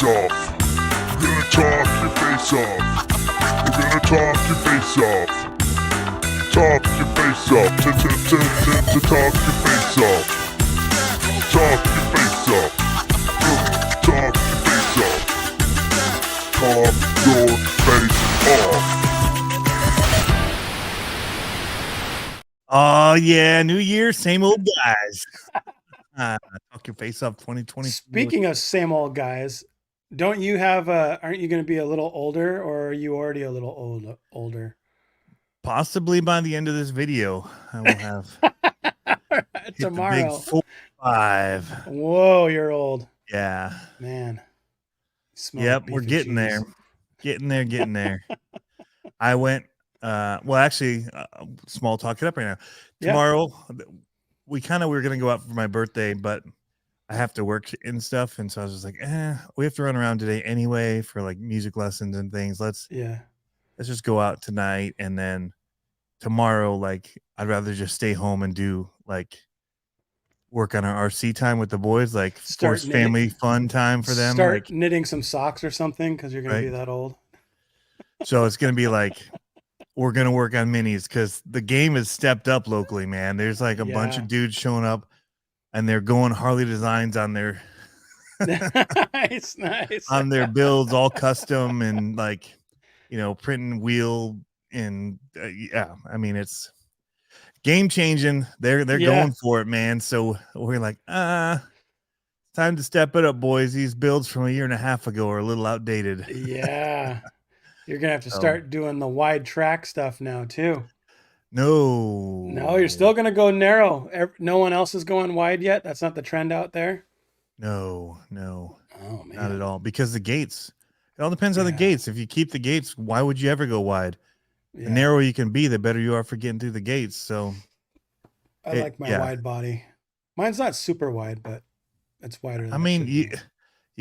face off. We're gonna talk your face off. We're gonna talk your face off. Talk your face off. To talk your face off. Talk your face off. Talk your face off. Talk your face off. Oh yeah, New Year, same old guys. Talk your face off 2020. Speaking of same old guys, don't you have aren't you going to be a little older, or are you already a little older? Possibly by the end of this video, I will have tomorrow. The big 45. Whoa, you're old. Yeah. Man. Yep, we're getting there. Getting there. I went well, actually, small talk it up right now. Tomorrow, we were going to go out for my birthday, but I have to work and stuff. And so I was just like, we have to run around today anyway for like music lessons and things. Let's just go out tonight. And then tomorrow, like, I'd rather just stay home and do like work on our RC time with the boys, like forced family fun time for them. Start like, knitting some socks or something, because you're going to be that old. So it's going to be like, we're going to work on minis because the game has stepped up locally, man. There's like a bunch of dudes showing up and they're going Harley designs on their nice on their builds, all custom and like, printing wheel and I mean, it's game changing. They're going for it, man. So we're like, time to step it up, boys. These builds from a year and a half ago are a little outdated. Yeah. You're going to have to start doing the wide track stuff now too. No, you're still going to go narrow. No one else is going wide yet. That's not the trend out there. No. Oh, man. Not at all. Because the gates, it all depends on the gates. If you keep the gates, why would you ever go wide? The narrower you can be, the better you are for getting through the gates. So I like my wide body. Mine's not super wide, but it's wider than you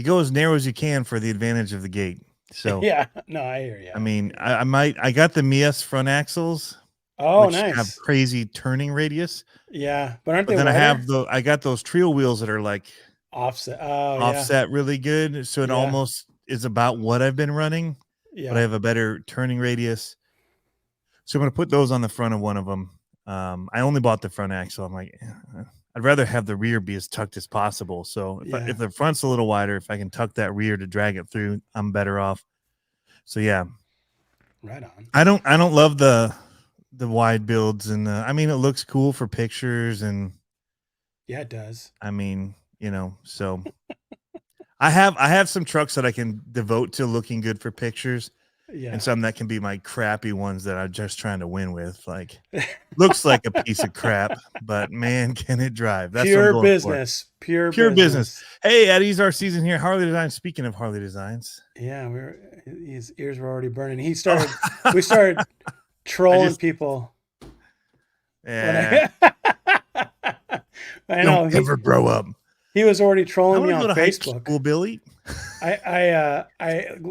go as narrow as you can for the advantage of the gate. So no, I hear you. I mean, I got the Mias front axles. Oh, which nice. Have crazy turning radius. Yeah, but aren't they? Then wider? I got those trio wheels that are like offset really good. So it almost is about what I've been running. Yeah. But I have a better turning radius. So I'm gonna put those on the front of one of them. I only bought the front axle. I'm like, I'd rather have the rear be as tucked as possible. So if the front's a little wider, if I can tuck that rear to drag it through, I'm better off. So yeah, right on. I don't love the wide builds and I mean, it looks cool for pictures and it does. I mean, so I have some trucks that I can devote to looking good for pictures. Yeah. And some that can be my crappy ones that I'm just trying to win with. Like, looks like a piece of crap, but man, can it drive? That's pure business. Pure business. Hey, Eddie's our season here. Harley Designs. Speaking of Harley Designs. Yeah, his ears were already burning. We started trolling people. Yeah. I know. Don't ever grow up. He was already trolling me on Facebook. School, Billy. I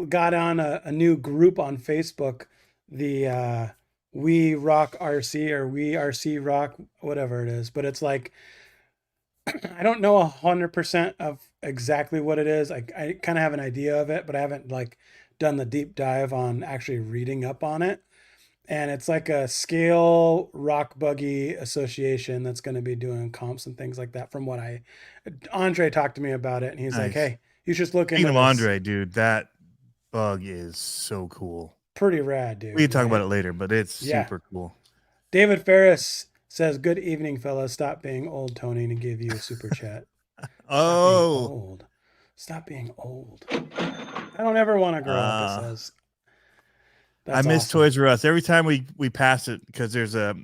got on a new group on Facebook, the We Rock RC or We RC Rock, whatever it is. But it's like, I don't know 100% of exactly what it is. I kind of have an idea of it, but I haven't like done the deep dive on actually reading up on it. And it's like a scale rock buggy association that's going to be doing comps and things like that. From what Andre talked to me about it, and he's like, "Hey, you should look into this." Andre, dude, that bug is so cool. Pretty rad, dude. We can talk about it later, but it's super cool. David Ferris says, "Good evening, fellas. Stop being old, Tony, to give you a super chat." Stop being old. I don't ever want to grow up. It says. I miss Toys R Us every time we pass it, because there's a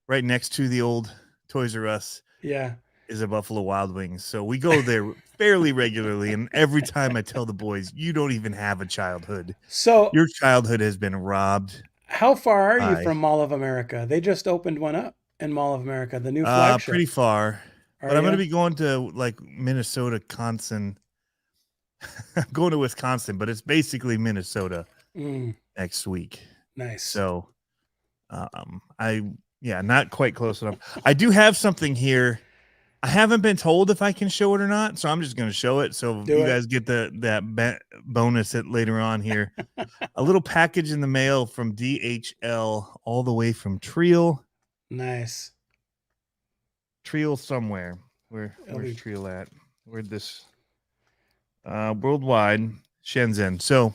right next to the old Toys R Us. Yeah, is a Buffalo Wild Wings, so we go there fairly regularly. And every time I tell the boys, you don't even have a childhood. So your childhood has been robbed. How far are you from Mall of America? They just opened one up in Mall of America, the new flagship. Pretty far, but I'm going to be going to like Minnesota, Wisconsin. I'm going to Wisconsin, but it's basically Minnesota. Next week. Nice. So not quite close enough. I do have something here I haven't been told if I can show it or not, so I'm just going to show it. So you guys get bonus later on here. A little package in the mail from DHL, all the way from Triel. Nice. Triel somewhere. Where's Triel at? Where'd this? Worldwide, Shenzhen. So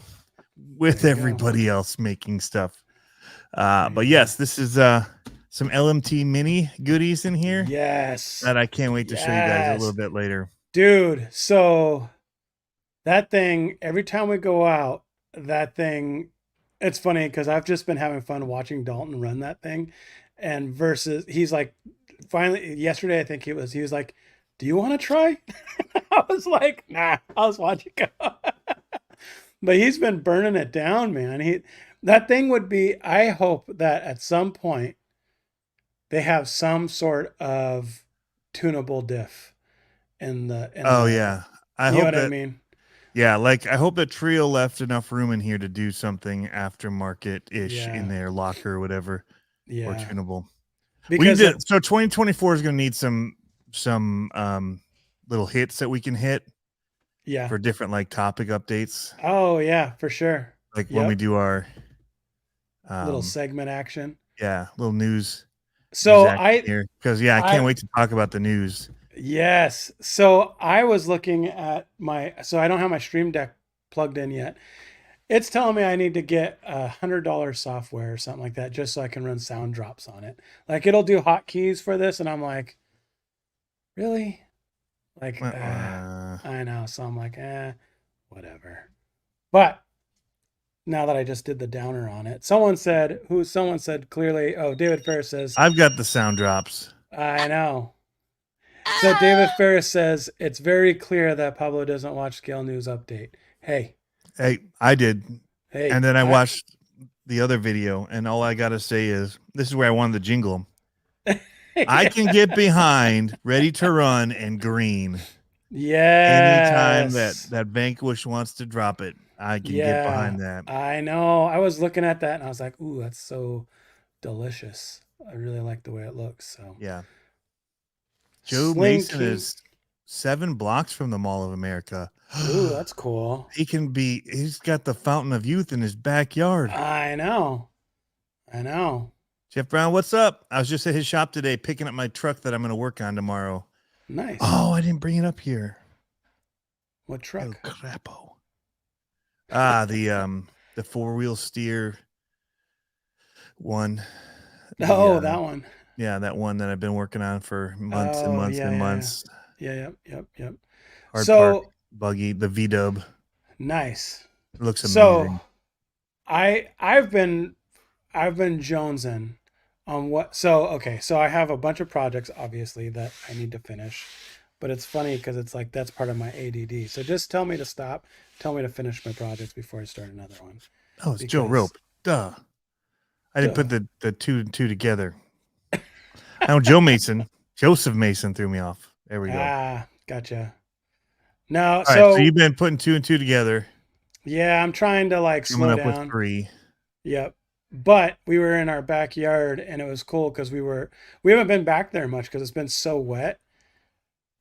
with everybody else making stuff. But yes, this is some LMT mini goodies in here. Yes. That I can't wait to show you guys a little bit later. Dude, so that thing, every time we go out, that thing, it's funny because I've just been having fun watching Dalton run that thing. And versus, he's like, finally, yesterday, I think he was like, do you want to try? I was like, nah, I was watching go. But he's been burning it down, man. That thing would be, I hope that at some point they have some sort of tunable diff in the yeah. I hope that, I mean? Yeah, like I hope that Trio left enough room in here to do something aftermarket-ish in their locker or whatever. Yeah. Or tunable. Because so 2024 is going to need some little hits that we can hit. Yeah. For different like topic updates. Oh yeah, for sure. Like when we do our little segment action. Yeah, little news. So I can't wait to talk about the news. Yes. So I was looking at so I don't have my Stream Deck plugged in yet. It's telling me I need to get $100 software or something like that just so I can run sound drops on it. Like it'll do hotkeys for this, and I'm like, really? Like, I know. So I'm like, whatever. But now that I just did the downer on it, someone said clearly, David Ferris says, I've got the sound drops. I know. So David Ferris says, it's very clear that Pablo doesn't watch Scale News Update. Hey, I did. Hey, and then I watched the other video, and all I got to say is, this is where I wanted the jingle. I can get behind Ready to Run and Green. Yeah. Anytime that Vanquish wants to drop it, I can get behind that. I know. I was looking at that and I was like, ooh, that's so delicious. I really like the way it looks. So yeah. Joe Mason is 7 blocks from the Mall of America. Ooh, that's cool. He's got the Fountain of Youth in his backyard. I know. Jeff Brown, what's up? I was just at his shop today picking up my truck that I'm going to work on tomorrow. Nice. Oh, I didn't bring it up here. What truck? El Crapo. The 4-wheel steer one. That one. Yeah, that one that I've been working on for months and months and months. Yeah. Hard park buggy, the V-dub. Nice. It looks amazing. So I've been jonesing on what. So I have a bunch of projects obviously that I need to finish, but it's funny because it's like that's part of my ADD. So just tell me to stop. Tell me to finish my projects before I start another one. Oh, it's Joe Rope. Duh. I didn't put the two and two together. Now Joseph Mason threw me off. There we go. Ah, gotcha. No, so you've been putting 2 and 2 together. Yeah, I'm trying to like slow down. With 3. Yep. But we were in our backyard and it was cool because we haven't been back there much because it's been so wet.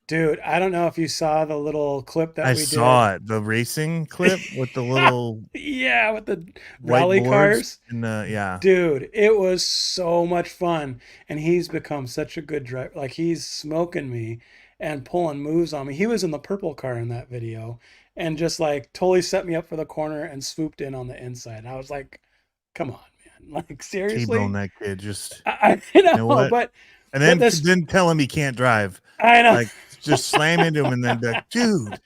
Dude, I don't know if you saw the little clip that we did. I saw it. The racing clip with the little with the rally cars. And dude, it was so much fun. And he's become such a good driver. Like he's smoking me and pulling moves on me. He was in the purple car in that video and just like totally set me up for the corner and swooped in on the inside. And I was like, come on, man. Like seriously. T-bone that kid just I know, but and then tell him he can't drive. I know. Like just slam into him and then dude.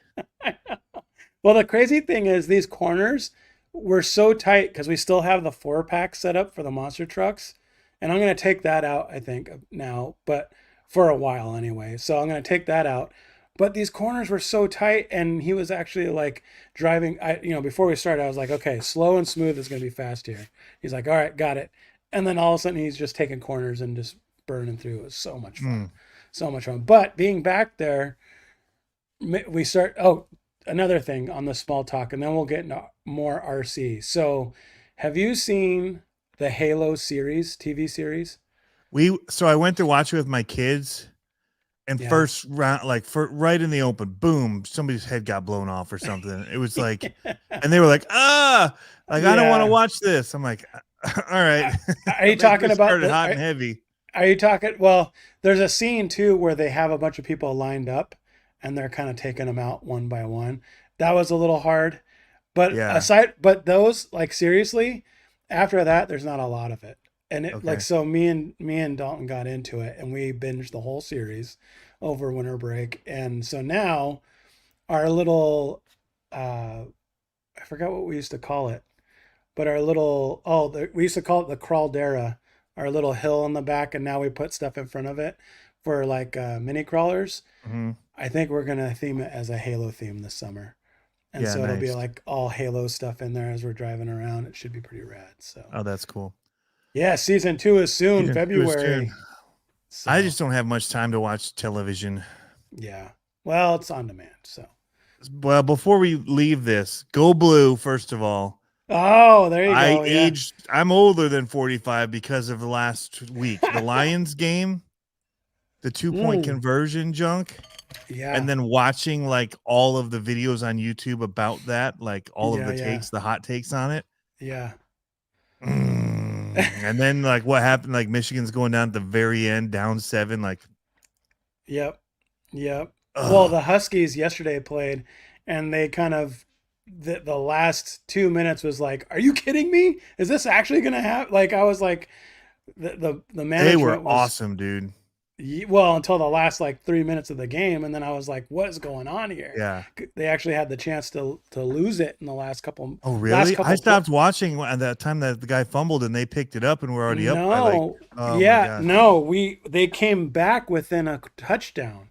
Well, the crazy thing is these corners were so tight because we still have the 4-pack set up for the monster trucks. And I'm going to take that out, I think, now, but for a while anyway. So I'm going to take that out. But these corners were so tight and he was actually like driving. Before we started, I was like, okay, slow and smooth is going to be fast here. He's like, all right, got it. And then all of a sudden he's just taking corners and just burning through. It was so much fun. So much fun. But being back there, we start. Oh, another thing on the small talk, and then we'll get into more RC. So, have you seen the Halo series, TV series? So I went to watch it with my kids, And first round, like right in the open, boom, somebody's head got blown off or something. It was like, and they were like, like, I don't want to watch this. I'm like, all right. Are you talking about started hot and heavy? Are you talking? Well, there's a scene too where they have a bunch of people lined up and they're kind of taking them out one by one. That was a little hard. But but those, like, seriously, after that, there's not a lot of it. And it like, so me and Dalton got into it and we binged the whole series over winter break. And so now our little, I forgot what we used to call it, but our little, we used to call it the crawldera, our little hill in the back. And now we put stuff in front of it for like mini crawlers. Mm-hmm. I think we're going to theme it as a Halo theme this summer. And so it'll be like all Halo stuff in there as we're driving around. It should be pretty rad. So, oh, that's cool. Yeah, season 2 is soon, February. So, I just don't have much time to watch television. Yeah. Well, it's on demand. So, well, before we leave this, go blue, first of all. Oh, there you go. I'm older than 45 because of the last week. The Lions game, the 2-point conversion junk. Yeah. And then watching like all of the videos on YouTube about that, like all of the takes, the hot takes on it. Yeah. And then like what happened, like Michigan's going down at the very end, down 7, like. Yep. Well, the Huskies yesterday played and they kind of, the last 2 minutes was like, are you kidding me? Is this actually going to happen? Like, I was like, the management they were awesome, dude. Well, until the last like 3 minutes of the game, and then I was like, "What is going on here?" Yeah, they actually had the chance to lose it in the last couple. Oh, really? I stopped watching at that time that the guy fumbled and they picked it up and we're already up. They came back within a touchdown,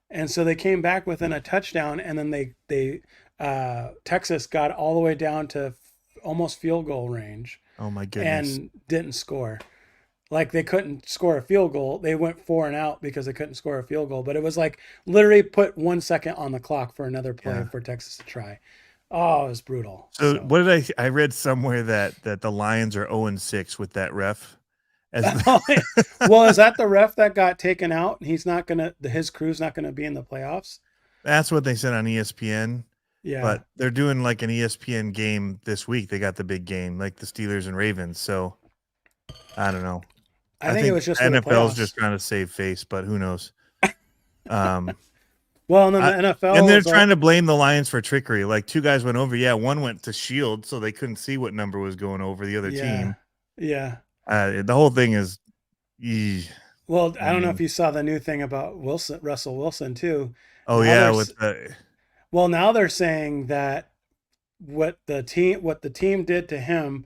and so they came back within a touchdown, and then they Texas got all the way down to almost field goal range. Oh my goodness! And didn't score. Like, they couldn't score a field goal. They went 4 and out because they couldn't score a field goal. But it was like literally put 1 second on the clock for another play for Texas to try. Oh, it was brutal. So what did I read somewhere that the Lions are 0-6 with that ref. Well, is that the ref that got taken out? He's not gonna. His crew's not gonna be in the playoffs. That's what they said on ESPN. Yeah, but they're doing like an ESPN game this week. They got the big game, like the Steelers and Ravens. So I don't know. I think it was just NFL's just trying to save face, but who knows? Well, and then the NFL, and they're trying to blame the Lions for trickery. Like 2 guys went over. Yeah, one went to shield, so they couldn't see what number was going over the other team. Yeah. The whole thing is. Well, I don't know if you saw the new thing about Russell Wilson too. Oh now yeah, well, now they're saying that what the team did to him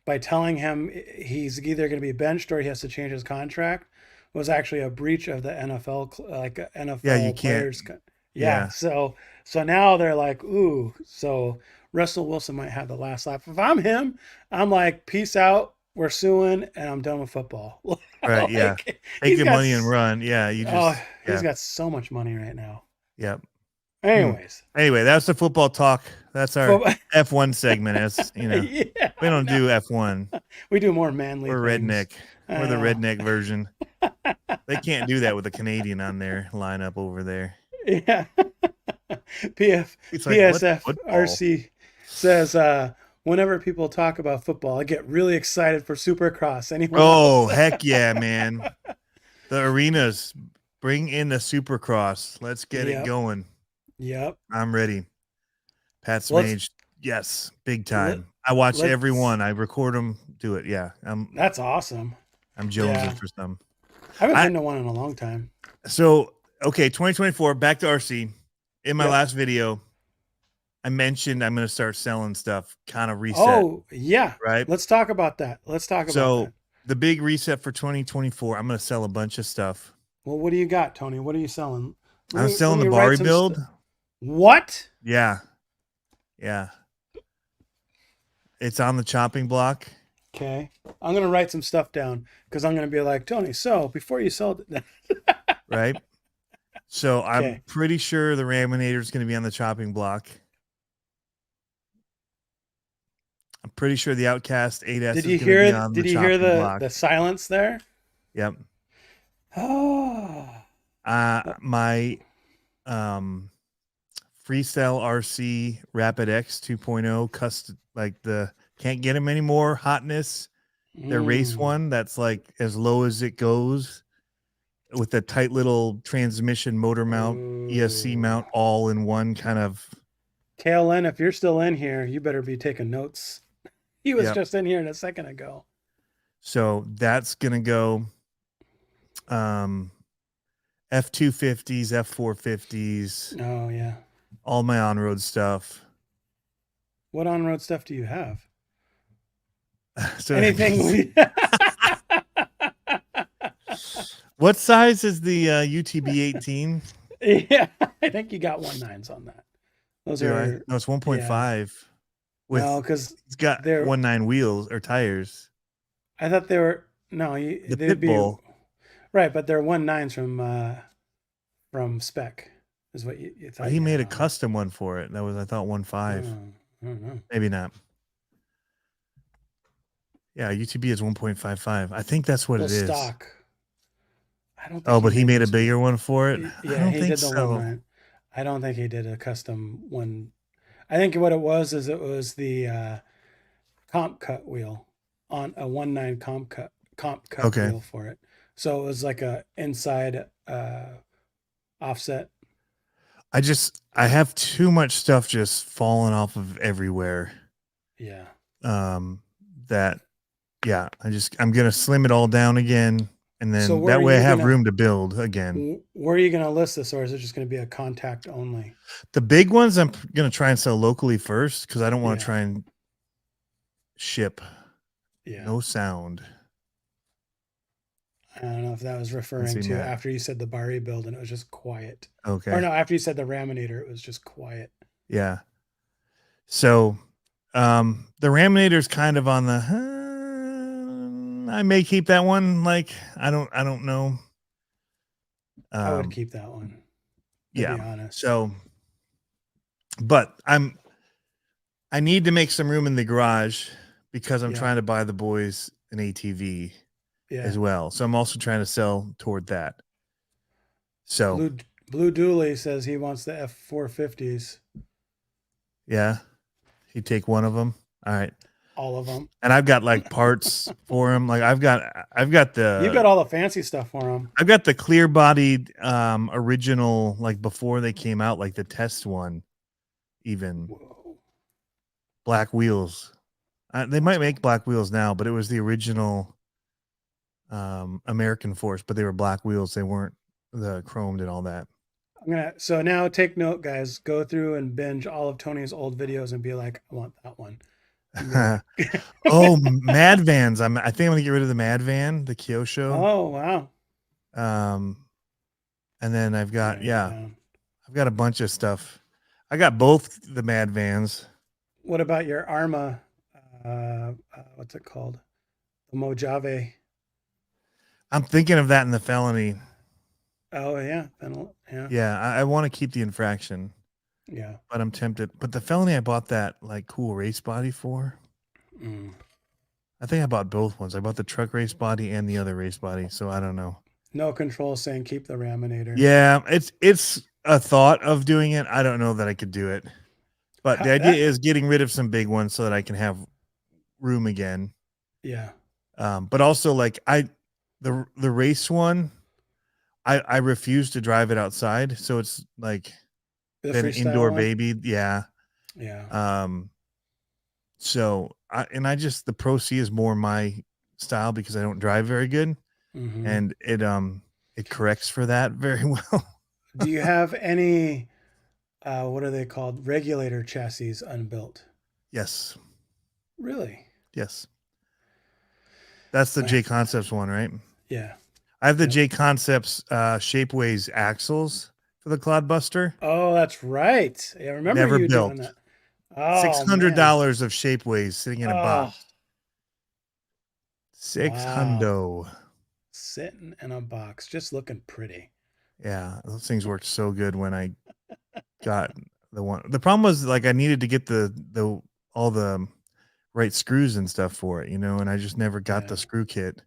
by telling him he's either going to be benched or he has to change his contract was actually a breach of the NFL, like NFL players. Yeah. So now they're like, ooh, so Russell Wilson might have the last laugh. If I'm him, I'm like, peace out. We're suing and I'm done with football. Right. Yeah. Take your money and run. Yeah. He's got so much money right now. Yep. Anyway, that's the football talk. That's our F1 segment. As you know, we don't do F1. We do more manly. We're redneck. We're the redneck version. They can't do that with a Canadian on their lineup over there. Yeah. PSFRC says, whenever people talk about football, I get really excited for Supercross. Anyone else? Heck yeah, man. The arenas, bring in the Supercross. Let's get it going. Yep. I'm ready. Pat Smage. Yes. Big time. I watch every one. I record them. Do it. Yeah. That's awesome. I'm jonesing for some. I haven't been to one in a long time. So, okay. 2024, back to RC. In my last video, I mentioned I'm going to start selling stuff, kind of reset. Oh, yeah. Right. Let's talk about that. So the big reset for 2024, I'm going to sell a bunch of stuff. Well, what do you got, Tony? What are you selling? I'm selling the Bari build. What? Yeah. Yeah. It's on the chopping block. Okay. I'm going to write some stuff down because I'm going to be like, Tony, so before you sell it. Right. So I'm pretty sure the Raminator is going to be on the chopping block. I'm pretty sure the Outcast 8S is going to be on the chopping block. Did you hear the silence there? Yep. Oh. My Freestyle RC Rapid X 2.0 custom, like the can't get them anymore hotness. Their race one that's like as low as it goes with the tight little transmission motor mount, ESC mount, all in one kind of. KLN, if you're still in here, you better be taking notes. He was just in here a second ago. So that's gonna go F250s, F450s. Oh yeah. All my on-road stuff. What on-road stuff do you have? So anything. What size is the UTB 18? Yeah, I think you got 1.9s on that. Those are no, it's 1.5. Yeah. With no, because it's got 1.9 wheels or tires. I thought they were the Pitbull. Right, but they're 1.9s from spec. Is what you thought. He made a custom one for it. That was, I thought, 1.5. I don't know. Maybe not. Yeah, UTB is 1.55. I think that's what it is. Stock. I don't. Think but he made a bigger one for it. Yeah, I don't he think did the so. 1.9. I don't think he did a custom one. I think what it was the comp cut wheel on a 1.9 comp cut wheel for it. So it was like a inside offset. I have too much stuff just falling off of everywhere. Yeah. That I'm gonna slim it all down again, and then that way I have room to build again. Where are you gonna list this, or is it just gonna be a contact only? The big ones I'm gonna try and sell locally first because I don't want to try and ship. Yeah. No sound. I don't know if that was referring to after you said the Bari build and it was just quiet. Okay. Or no, after you said the Raminator, it was just quiet. Yeah. So the Raminator's kind of on the I may keep that one. Like I don't know. I would keep that one. To be honest. So but I need to make some room in the garage because I'm trying to buy the boys an ATV as well. So I'm also trying to sell toward that. So Blue Dooley says he wants the F450s. Yeah. He'd take one of them. All right. All of them. And I've got like parts for him. Like I've got the you've got all the fancy stuff for him. I've got the clear bodied original, like before they came out, like the test one, even. Whoa. Black wheels. They might make black wheels now, but it was the original American Force, but they were black wheels. They weren't the chromed and all that. So now take note, guys. Go through and binge all of Tony's old videos and be like, I want that one. Oh, Mad Vans. I think I'm gonna get rid of the Mad Van, the Kyosho. Oh wow. And then I've got I've got a bunch of stuff. I got both the Mad Vans. What about your Arma? What's it called? The Mojave. I'm thinking of that in the felony. Oh yeah, yeah. I want to keep the infraction. Yeah, but I'm tempted. But the felony, I bought that like cool race body for. I think I bought both ones. I bought the truck race body and the other race body. So I don't know. No Control saying keep the Raminator. Yeah, it's a thought of doing it. I don't know that I could do it. But the idea is getting rid of some big ones so that I can have room again. Yeah. But also like the race one, I refuse to drive it outside. So it's like an indoor one? Baby. Yeah. Yeah. So the Pro C is more my style because I don't drive very good. And it corrects for that very well. Do you have any what are they called? Regulator chassis unbuilt? Yes. Really? Yes. That's the J Concepts one, right? Yeah. I have the J Concepts Shapeways axles for the Cloudbuster. Oh, that's right. I remember Never you built. doing that. Oh, $600 of Shapeways sitting in a box. 600. Wow. Sitting in a box, just looking pretty. Yeah, those things worked so good when I got the one. The problem was like I needed to get the all the right screws and stuff for it, and I just never got the screw kit.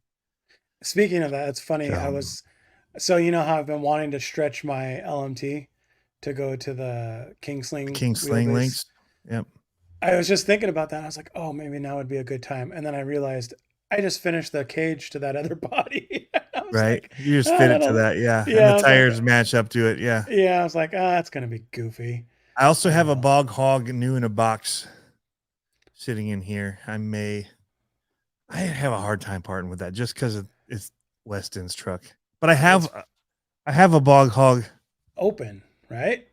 Speaking of that, it's funny. I was So you know how I've been wanting to stretch my LMT to go to the Kingsling King Sling wheelbase. links. Yep. I was just thinking about that. I was like, oh, maybe now would be a good time. And then I realized I just finished the cage to that other body. I was Right. like, You just fit I it to don't, that. Yeah. And yeah, the I was like, tires match up to it. Yeah. yeah, I was like, that's gonna be goofy. I also have a Well, bog hog new in a box sitting in here. I have a hard time parting with that just because it's Weston's truck. But I it's have a bog hog. open, right?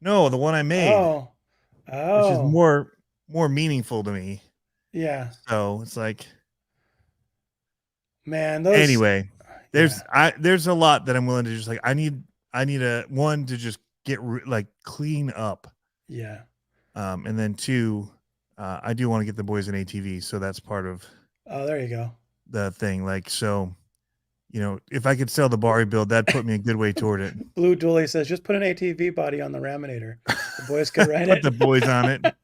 No, the one I made, Oh, which is oh, more meaningful to me. yeah, So it's like man, those, anyway, yeah, there's a lot that I'm willing to just like I need a one to just get like clean up. yeah. And then two, I do want to get the boys an ATV, so that's part of Oh, there you go. the thing. Like, so, you know, if I could sell the Bari build, that'd put me a good way toward it. Blue Dooley says, just put an ATV body on the Raminator. The boys could ride Put it. the boys on it.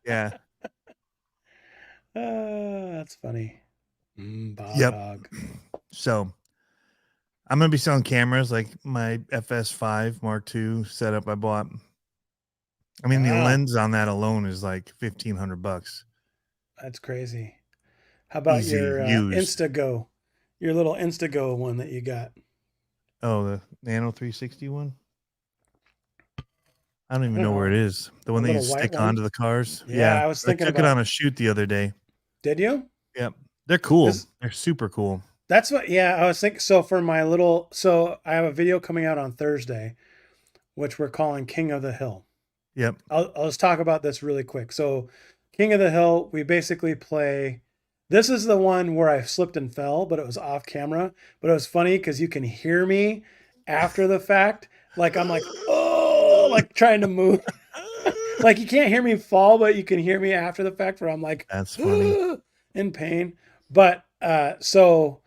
Yeah. That's funny. Bog Yep. hog. So I'm gonna be selling cameras like my FS5 Mark II setup I bought. I mean, the Wow, lens on that alone is like $1,500. that's crazy. How about Easy your used. Instago? Your little Instago one that you got. Oh, the Nano 360 one. I don't I even don't know where it know. is. The one A that you little white stick one. onto the cars. Yeah, Yeah, I was I thinking took it on about. a shoot the other day. Did you? Yep, they're cool. This They're super cool. That's what. Yeah, I was thinking. So for my little, so I have a video coming out on Thursday, which we're calling King of the Hill. Yep. I'll just talk about this really quick. So, King of the Hill, we basically play. This is the one where I slipped and fell, but it was off camera. But it was funny because you can hear me after the fact. Like I'm like, oh, like trying to move. Like you can't hear me fall, but you can hear me after the fact where I'm like, That's funny. in pain. But so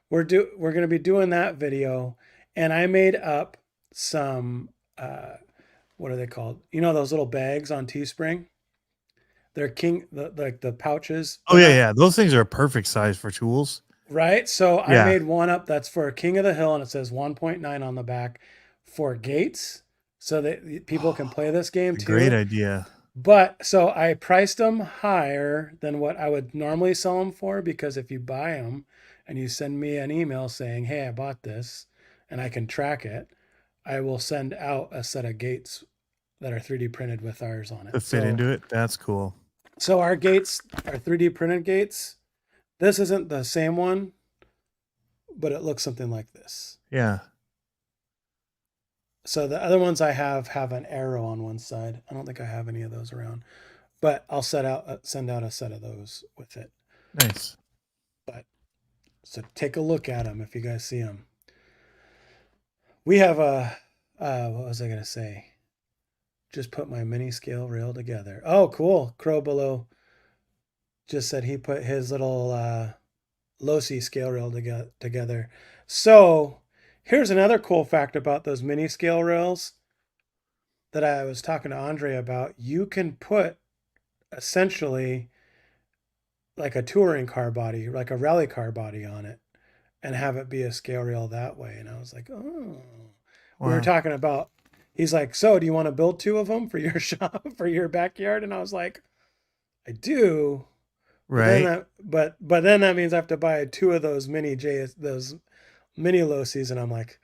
we're gonna be doing that video, and I made up some what are they called? You know those little bags on Teespring? They're like the pouches. Oh They're yeah, not yeah. Those things are a perfect size for tools. right. So I Yeah. made one up that's for King of the Hill, and it says 1.9 on the back for gates, so that people can play this game It's a great too. idea. But so I priced them higher than what I would normally sell them for, because if you buy them and you send me an email saying, "Hey, I bought this," and I can track it, I will send out a set of gates that are 3D printed with ours on it. To fit into it, that's cool. So our gates are 3D printed gates. This isn't the same one, but it looks something like this. Yeah. So the other ones I have an arrow on one side. I don't think I have any of those around, but I'll send out a set of those with it. Nice. But so take a look at them if you guys see them. We have a what was I gonna say? Just put my mini scale rail together. Oh, cool. Crow Below just said he put his little Losi scale rail together. So here's another cool fact about those mini scale rails that I was talking to Andre about. You can put essentially like a touring car body, like a rally car body on it, and have it be a scale rail that way. And I was like, oh, we were Wow. talking about, he's like, so do you want to build two of them for your shop, for your backyard? And I was like, I do. Right. But then that means I have to buy two of those those mini Losies. And I'm like,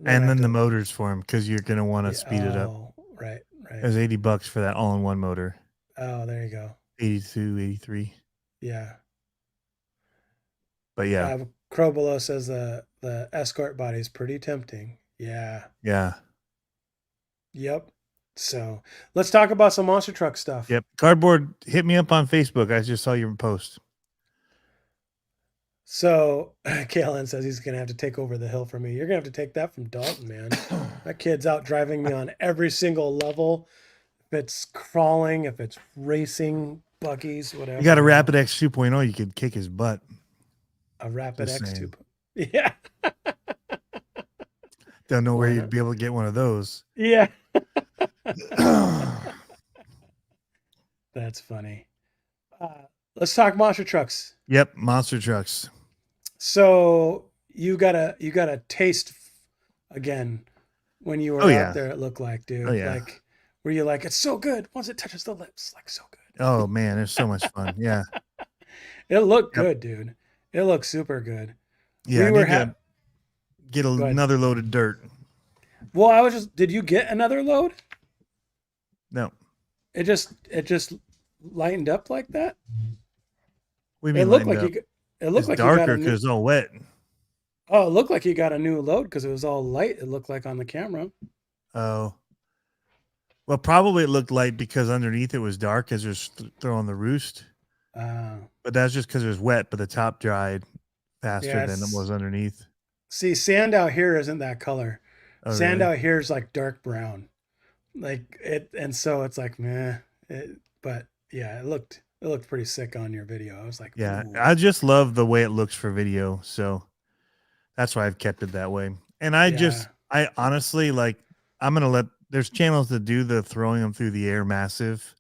And then the motors for them because you're gonna want to speed it up. Oh, right. There's $80 for that all-in-one motor. Oh, there you go. 82, 83. Yeah. But yeah. Crow Below says the escort body is pretty tempting. Yeah. Yeah. Yep. So let's talk about some monster truck stuff. Yep. Cardboard, hit me up on Facebook. I just saw your post. So Kalen says he's going to have to take over the hill for me. You're going to have to take that from Dalton, man. That kid's out driving me on every single level. If it's crawling, if it's racing, buggies, whatever. You got a Rapid X 2.0, you could kick his butt. A Rapid Just X saying. 2. Yeah. Don't know where you'd be able to get one of those. Yeah. That's funny. Let's talk monster trucks. Yep, monster trucks. So you gotta taste again when you Oh were out yeah. there. It looked like, Oh dude, yeah. like were you like, it's so good once it touches the lips, like so good. Oh man, it's so much fun. Yeah. It looked Yep. good, dude. It looked super good. Yeah. We I were need to get good. another load of dirt. Well, I was just. Did you get another load? No. It just lightened up like that. What do you It mean looked lined like up? It looked It's like you got a darker new. because it's all wet. Oh, it looked like you got a new load because it was all light. It looked like on the camera. Oh. Well, probably it looked light because underneath it was dark as it was throwing the roost. Uh, But that's just because it was wet, but the top dried faster than it yes. was underneath. See, sand out here isn't that color. Oh, Sand really? out here is like dark brown, like it, and so it's like meh. But yeah, it looked pretty sick on your video. I was like, Yeah. ooh, I just love the way it looks for video. So that's why I've kept it that way. And yeah. I honestly like, there's channels that do the throwing them through the air massive.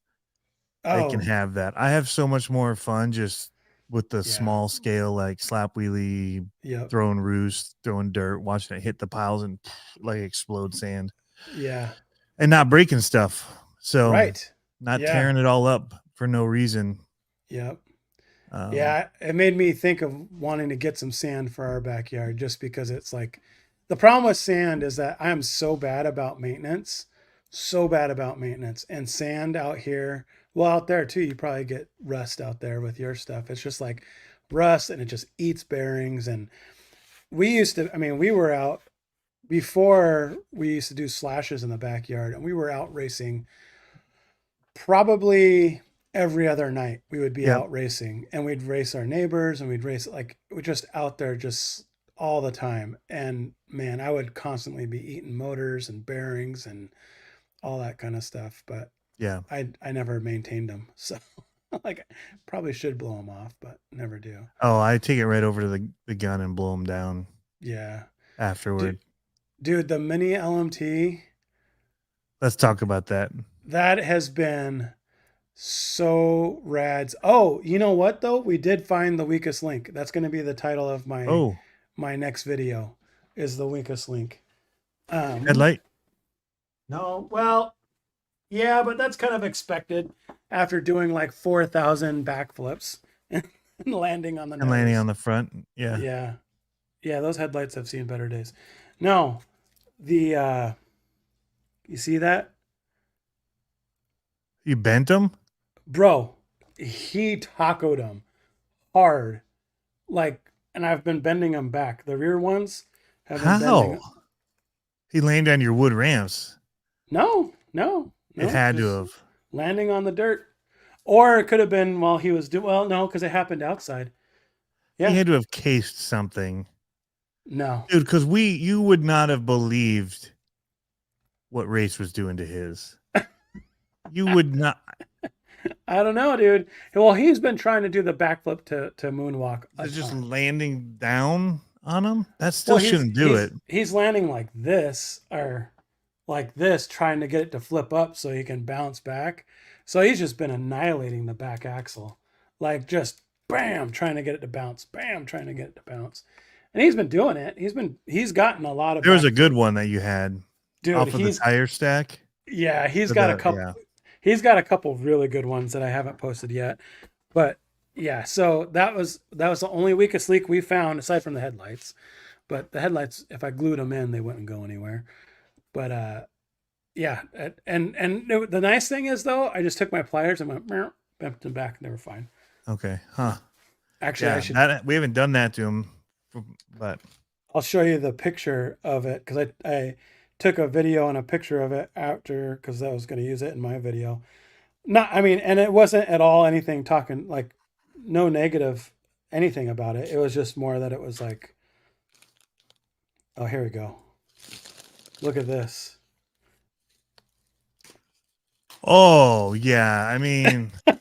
They can Oh, have that. I have so much more fun just with the yeah. small scale, like slap wheelie, Yep. throwing roost, throwing dirt, watching it hit the piles and like explode sand Yeah. and not breaking stuff. So Right. not Yeah. tearing it all up for no reason. Yep. Um, Yeah, it made me think of wanting to get some sand for our backyard just because it's like the problem with sand is that I am so bad about maintenance, so bad about maintenance. And sand out here, well, out there too, you probably get rust out there with your stuff. It's just like rust and it just eats bearings. And we used to, I mean, we were out before we used to do slashes in the backyard and we were out racing probably every other night. We would be yep. out racing and we'd race our neighbors and we'd race like we're just out there just all the time. And man, I would constantly be eating motors and bearings and all that kind of stuff. But Yeah. I never maintained them. So like probably should blow them off, but never do. Oh, I take it right over to the gun and blow them down Yeah. afterward. Dude, the mini LMT, Let's talk about that. that has been so rad. Oh, you know what though? We did find the weakest link. That's going to be the title of Oh, my next video is the weakest link. headlight. No, well, yeah, but that's kind of expected after doing like 4,000 backflips and landing on the And landing nose. on the front. Yeah. Yeah. Yeah, those headlights have seen better days. No, the you see that? You bent them? Bro, he tacoed them hard. Like, and I've been bending them back. The rear ones have been bending. How? He landed on your wood ramps. No. It had to just have. landing on the dirt. Or it could have been while he was doing, well, no, because it happened outside. Yeah. He had to have cased something. No. Dude, because you would not have believed what Race was doing to his. You would not. I don't know, dude. Well, he's been trying to do the backflip to moonwalk. Just landing down on him? That still shouldn't do it. He's landing like this or like this, trying to get it to flip up so he can bounce back. So he's just been annihilating the back axle. Like just bam, trying to get it to bounce. Bam, trying to get it to bounce. And he's been doing it. He's gotten a lot of There was a good one that you had. Dude, off of the tire stack. Yeah, he's got a couple. Yeah. He's got a couple really good ones that I haven't posted yet. But yeah, so that was the only weakest leak we found aside from the headlights. But the headlights, if I glued them in, they wouldn't go anywhere. But yeah, and the nice thing is though, I just took my pliers and went bent them back, and they were fine. Okay, huh? Actually, yeah, we haven't done that to him, but I'll show you the picture of it because I took a video and a picture of it after because I was going to use it in my video. And it wasn't at all anything talking like no negative anything about it. It was just more that it was like, oh, here we go. Look at this. Oh yeah, I mean, look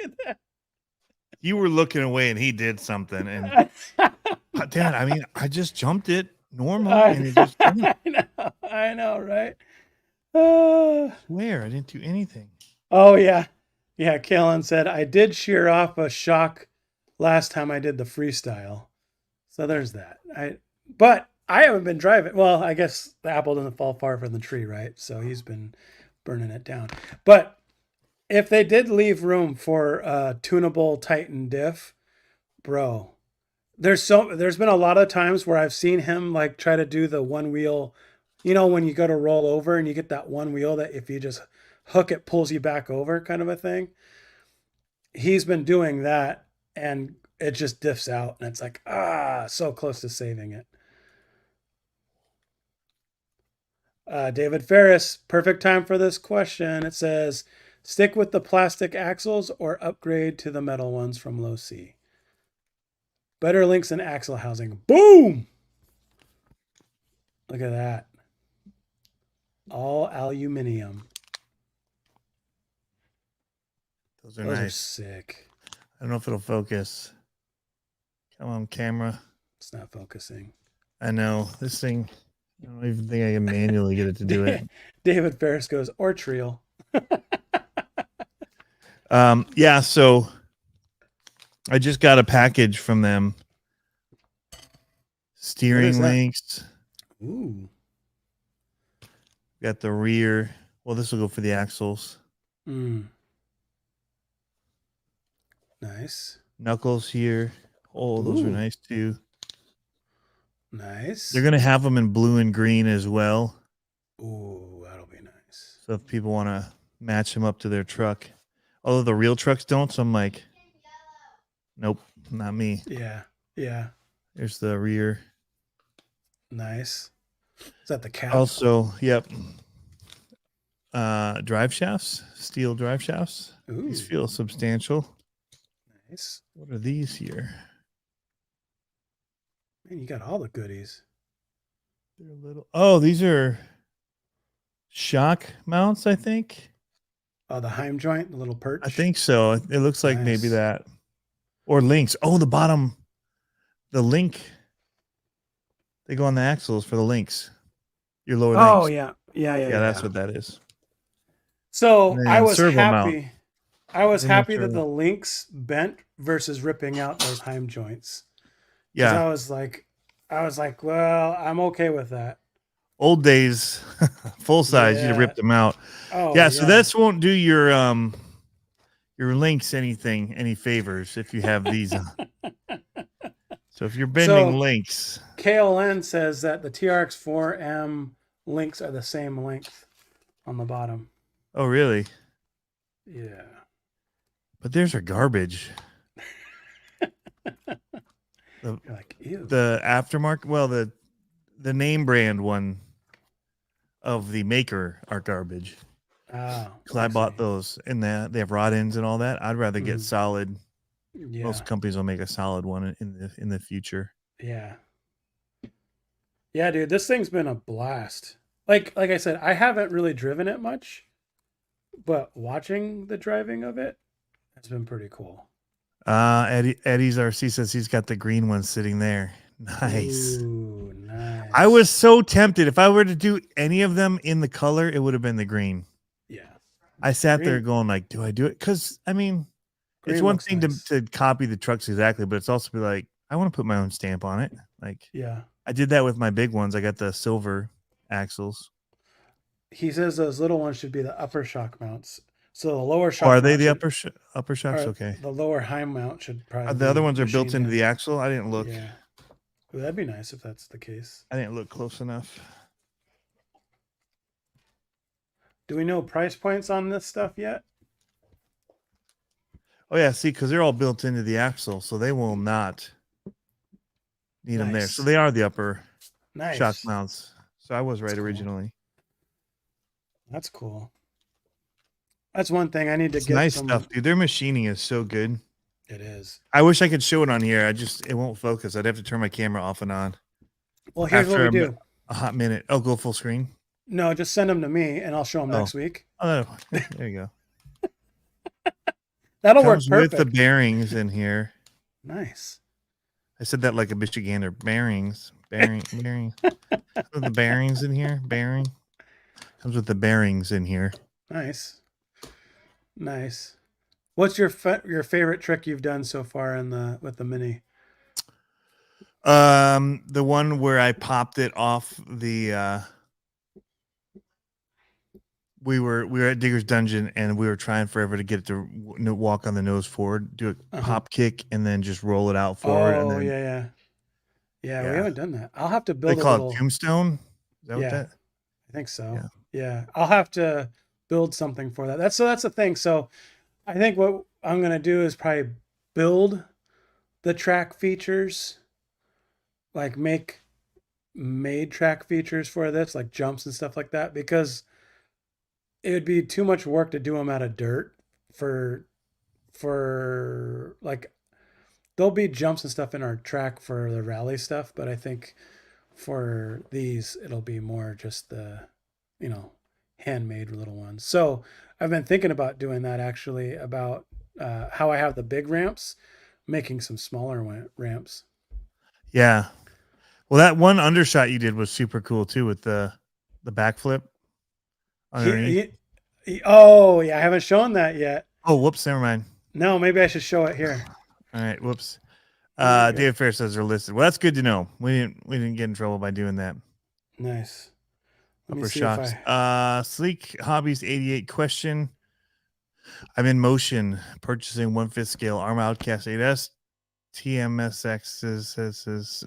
at that. You were looking away and he did something, and Dad, I mean, I just jumped it normal, and it just. I know, right? Swear I didn't do anything. Oh yeah, Kalen said I did shear off a shock last time I did the freestyle. So there's that. But I haven't been driving. Well, I guess the apple doesn't fall far from the tree, right? So he's been burning it down. But if they did leave room for a tunable Titan diff, bro, there's been a lot of times where I've seen him like try to do the one wheel, when you go to roll over and you get that one wheel that if you just hook it pulls you back over kind of a thing. He's been doing that and it just diffs out and it's like, so close to saving it. David Ferris, perfect time for this question. It says, stick with the plastic axles or upgrade to the metal ones from Low C. Better links and axle housing. Boom! Look at that. All aluminum. Those are Those nice. are sick. I don't know if it'll focus. Come on, camera. It's not focusing. I know. This thing, I don't even think I can manually get it to do it. David Ferris goes, or Trial. Yeah, so I just got a package from them. Steering links. Ooh. Got the rear. Well, this will go for the axles. Nice. Knuckles here. Oh, those are nice too. Nice. They're going to have them in blue and green as well. Ooh, that'll be nice. So if people want to match them up to their truck. Although the real trucks don't, so I'm like, nope, not me. Yeah. Yeah. There's the rear. Nice. Is that the cap? Also, yep. Drive shafts, steel drive shafts. Ooh. These feel substantial. Nice. What are these here? Man, you got all the goodies. They're a little. Oh, these are shock mounts, I think. Oh, the Heim joint, the little perch. I think so. It looks like Nice. maybe that. Or links. Oh, the bottom. The link. They go on the axles for the links. Your lower links. Oh, yeah. Yeah. That's what that is. So I was servo happy. mount. I was Then the happy that servo. the links bent versus ripping out those Heim joints. Yeah. I was like, well, I'm okay with that. Old days, full size, you'd have ripped them out. Oh, yeah. So this won't do your links any favors if you have these. So if you're bending links. KLN says that the TRX4M links are the same length on the bottom. Oh, really? Yeah. But theirs are garbage. You're like, ew. The aftermarket, well, the name brand one of the maker are garbage. Oh, because I bought those and they have rod ends and all that. I'd rather get solid. Yeah. Most companies will make a solid one in the future. Yeah. Yeah, dude, this thing's been a blast. Like I said, I haven't really driven it much, but watching the driving of it has been pretty cool. Eddie's RC says he's got the green one sitting there. Nice. Ooh, nice. I was so tempted. If I were to do any of them in the color, it would have been the green. Yeah. I sat there going like, do I do it? Because I mean, green, it's one thing to copy the trucks exactly, but it's also be like, I want to put my own stamp on it. Like, yeah, I did that with my big ones. I got the silver axles. He says those little ones should be the upper shock mounts. So the lower shock. Oh, are they the upper shocks? Okay. The lower Heim mount should probably. The other ones are built into the axle. I didn't look. Yeah. Well, that'd be nice if that's the case. I didn't look close enough. Do we know price points on this stuff yet? Oh yeah, see, because they're all built into the axle, so they will not need them there. So they are the upper shock mounts. So I was right originally. That's cool. That's one thing I need to get. Nice stuff, dude. Their machining is so good. It is. I wish I could show it on here. It won't focus. I'd have to turn my camera off and on. Well, here's what we do. A hot minute. Oh, go full screen. No, just send them to me and I'll show them next week. Oh, there you go. That'll work perfect. With the bearings in here. Nice. I said that like a Michigander. Bearings. Bearing. With the bearings in here. Bearing. Comes with the bearings in here. Nice. What's your favorite trick you've done so far with the Mini? The one where I popped it off the we were at Digger's Dungeon and we were trying forever to get it to walk on the nose forward, do a pop kick, and then just roll it out forward. And Oh, then yeah. We haven't done that. I'll have to they build a call little. it tombstone. Is that what Yeah, that? I think so. Yeah. Yeah, I'll have to build something for that. That's the thing. So I think what I'm gonna do is probably build the track features, like make made track features for this, like jumps and stuff like that, because it would be too much work to do them out of dirt for like there'll be jumps and stuff in our track for the rally stuff, but I think for these it'll be more just the, you know, handmade little ones. So I've been thinking about doing that actually, about how I have the big ramps, making some smaller ramps. Yeah. Well, that one undershot you did was super cool too, with the backflip underneath. Oh yeah, I haven't shown that yet. Oh, whoops, never mind. No, maybe I should show it here. All right, whoops. David Fair says they're listed. Well, that's good to know. We didn't get in trouble by doing that. Nice. Upper shops. Sleek Hobbies 88 question. I'm in motion purchasing 1/5 scale Arm Outcast 8S, TMSX's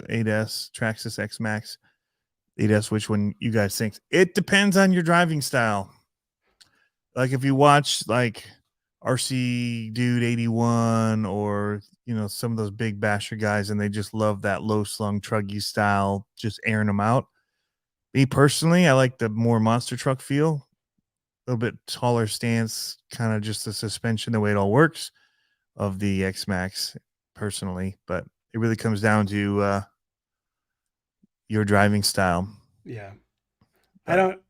8S, Traxxas X Max 8S. Which one you guys think? It depends on your driving style. Like if you watch like RC Dude 81 or, you know, some of those big basher guys and they just love that low slung truggy style, just airing them out. Me personally, I like the more monster truck feel, a little bit taller stance, kind of just the suspension, the way it all works of the X Max personally, but it really comes down to your driving style. Yeah. I don't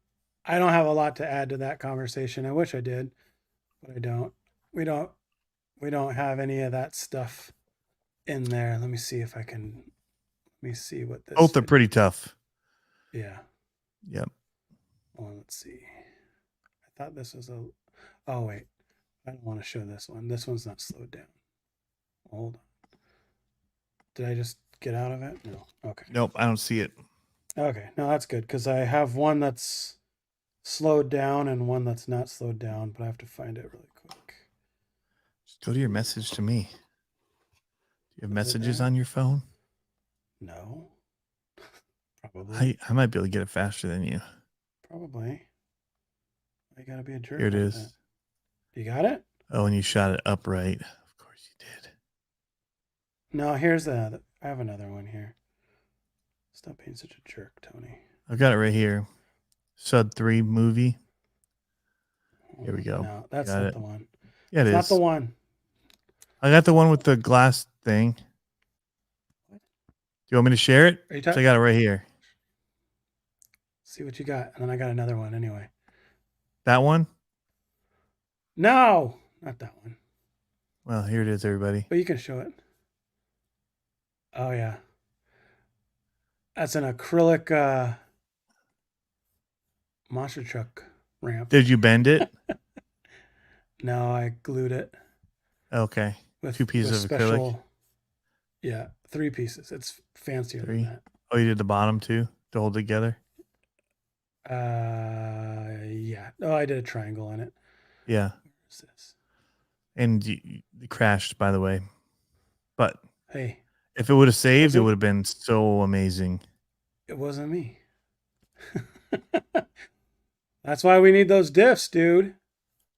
have a lot to add to that conversation. I wish I did, but I don't. We don't have any of that stuff in there. Let me see if I can. Let me see what this. Both are pretty tough. Yeah. Yep. Well, let's see. I thought this was a. Oh wait, I don't want to show this one. This one's not slowed down. Hold on. Did I just get out of it? No. Okay. Nope, I don't see it. Okay. No, that's good because I have one that's slowed down and one that's not slowed down, but I have to find it really quick. Just go to your message to me. Do you have messages on your phone? No. Probably. I might be able to get it faster than you. Probably. I gotta be a jerk. Here it is. You got it? Oh, and you shot it upright. Of course you did. No, here's the. I have another one here. Stop being such a jerk, Tony. I've got it right here. Sud 3 movie. Here we go. No, that's not the one. Yeah, it's not the one. I got the one with the glass thing. What? Do you want me to share it? So I got it right here. See what you got. And then I got another one anyway. That one? No, not that one. Well, here it is, everybody. But you can show it. Oh, yeah. That's an acrylic monster truck ramp. Did you bend it? No, I glued it. Okay. With 2 pieces of acrylic? Yeah, 3 pieces. It's fancier than that. Oh, you did the bottom too to hold together? Yeah. Oh, I did a triangle on it. Yeah. Where is this? And you crashed, by the way. But hey, if it would have saved, it would have been so amazing. It wasn't me. That's why we need those diffs, dude.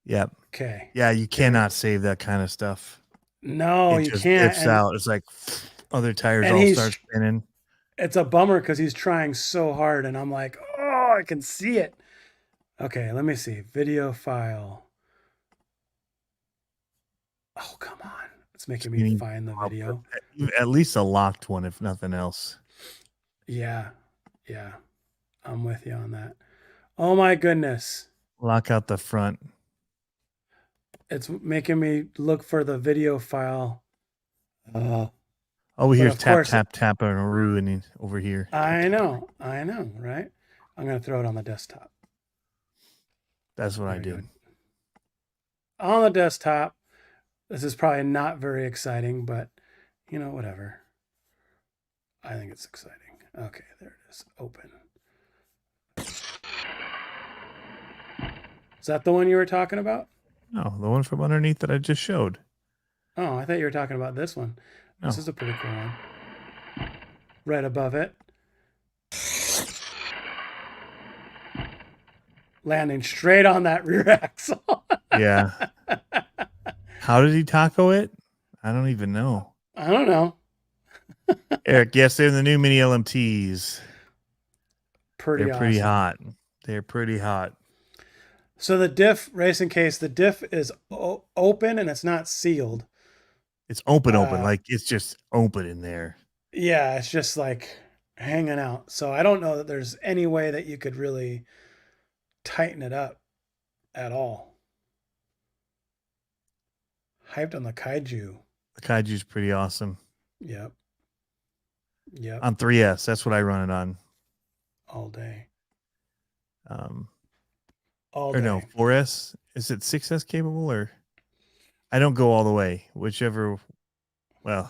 Yep. Okay. Yeah, you cannot save that kind of stuff. No, it you just can't. Dips out. It's like other tires all start spinning. It's a bummer because he's trying so hard, and I'm like, oh, I can see it. Okay, let me see. Video file. Oh, come on. It's making me find the video. At least a locked one, if nothing else. Yeah. Yeah. I'm with you on that. Oh, my goodness. Lock out the front. It's making me look for the video file. Oh, here's tap, tap, tap, and a Roo over here. I know, right? I'm going to throw it on the desktop. That's what I did. On the desktop, This is probably not very exciting, but whatever. I think it's exciting. Okay, there it is. Open. Is that the one you were talking about? No, the one from underneath that I just showed. Oh, I thought you were talking about this one. No. This is a pretty cool one. Right above it. Landing straight on that rear axle. Yeah. How did he taco it? I don't even know. I don't know. Eric, yes, they're the new mini LMTs. They're pretty hot. They're pretty hot. So the diff, racing case, the diff is open and it's not sealed. It's open, like it's just open in there. Yeah, it's just like hanging out. So I don't know that there's any way that you could really tighten it up at all. Hyped on the Kaiju. The Kaiju's pretty awesome. Yep. On 3S, that's what I run it on. All day. All day. Or no, 4S. Is it 6S capable or? I don't go all the way. Whichever. Well,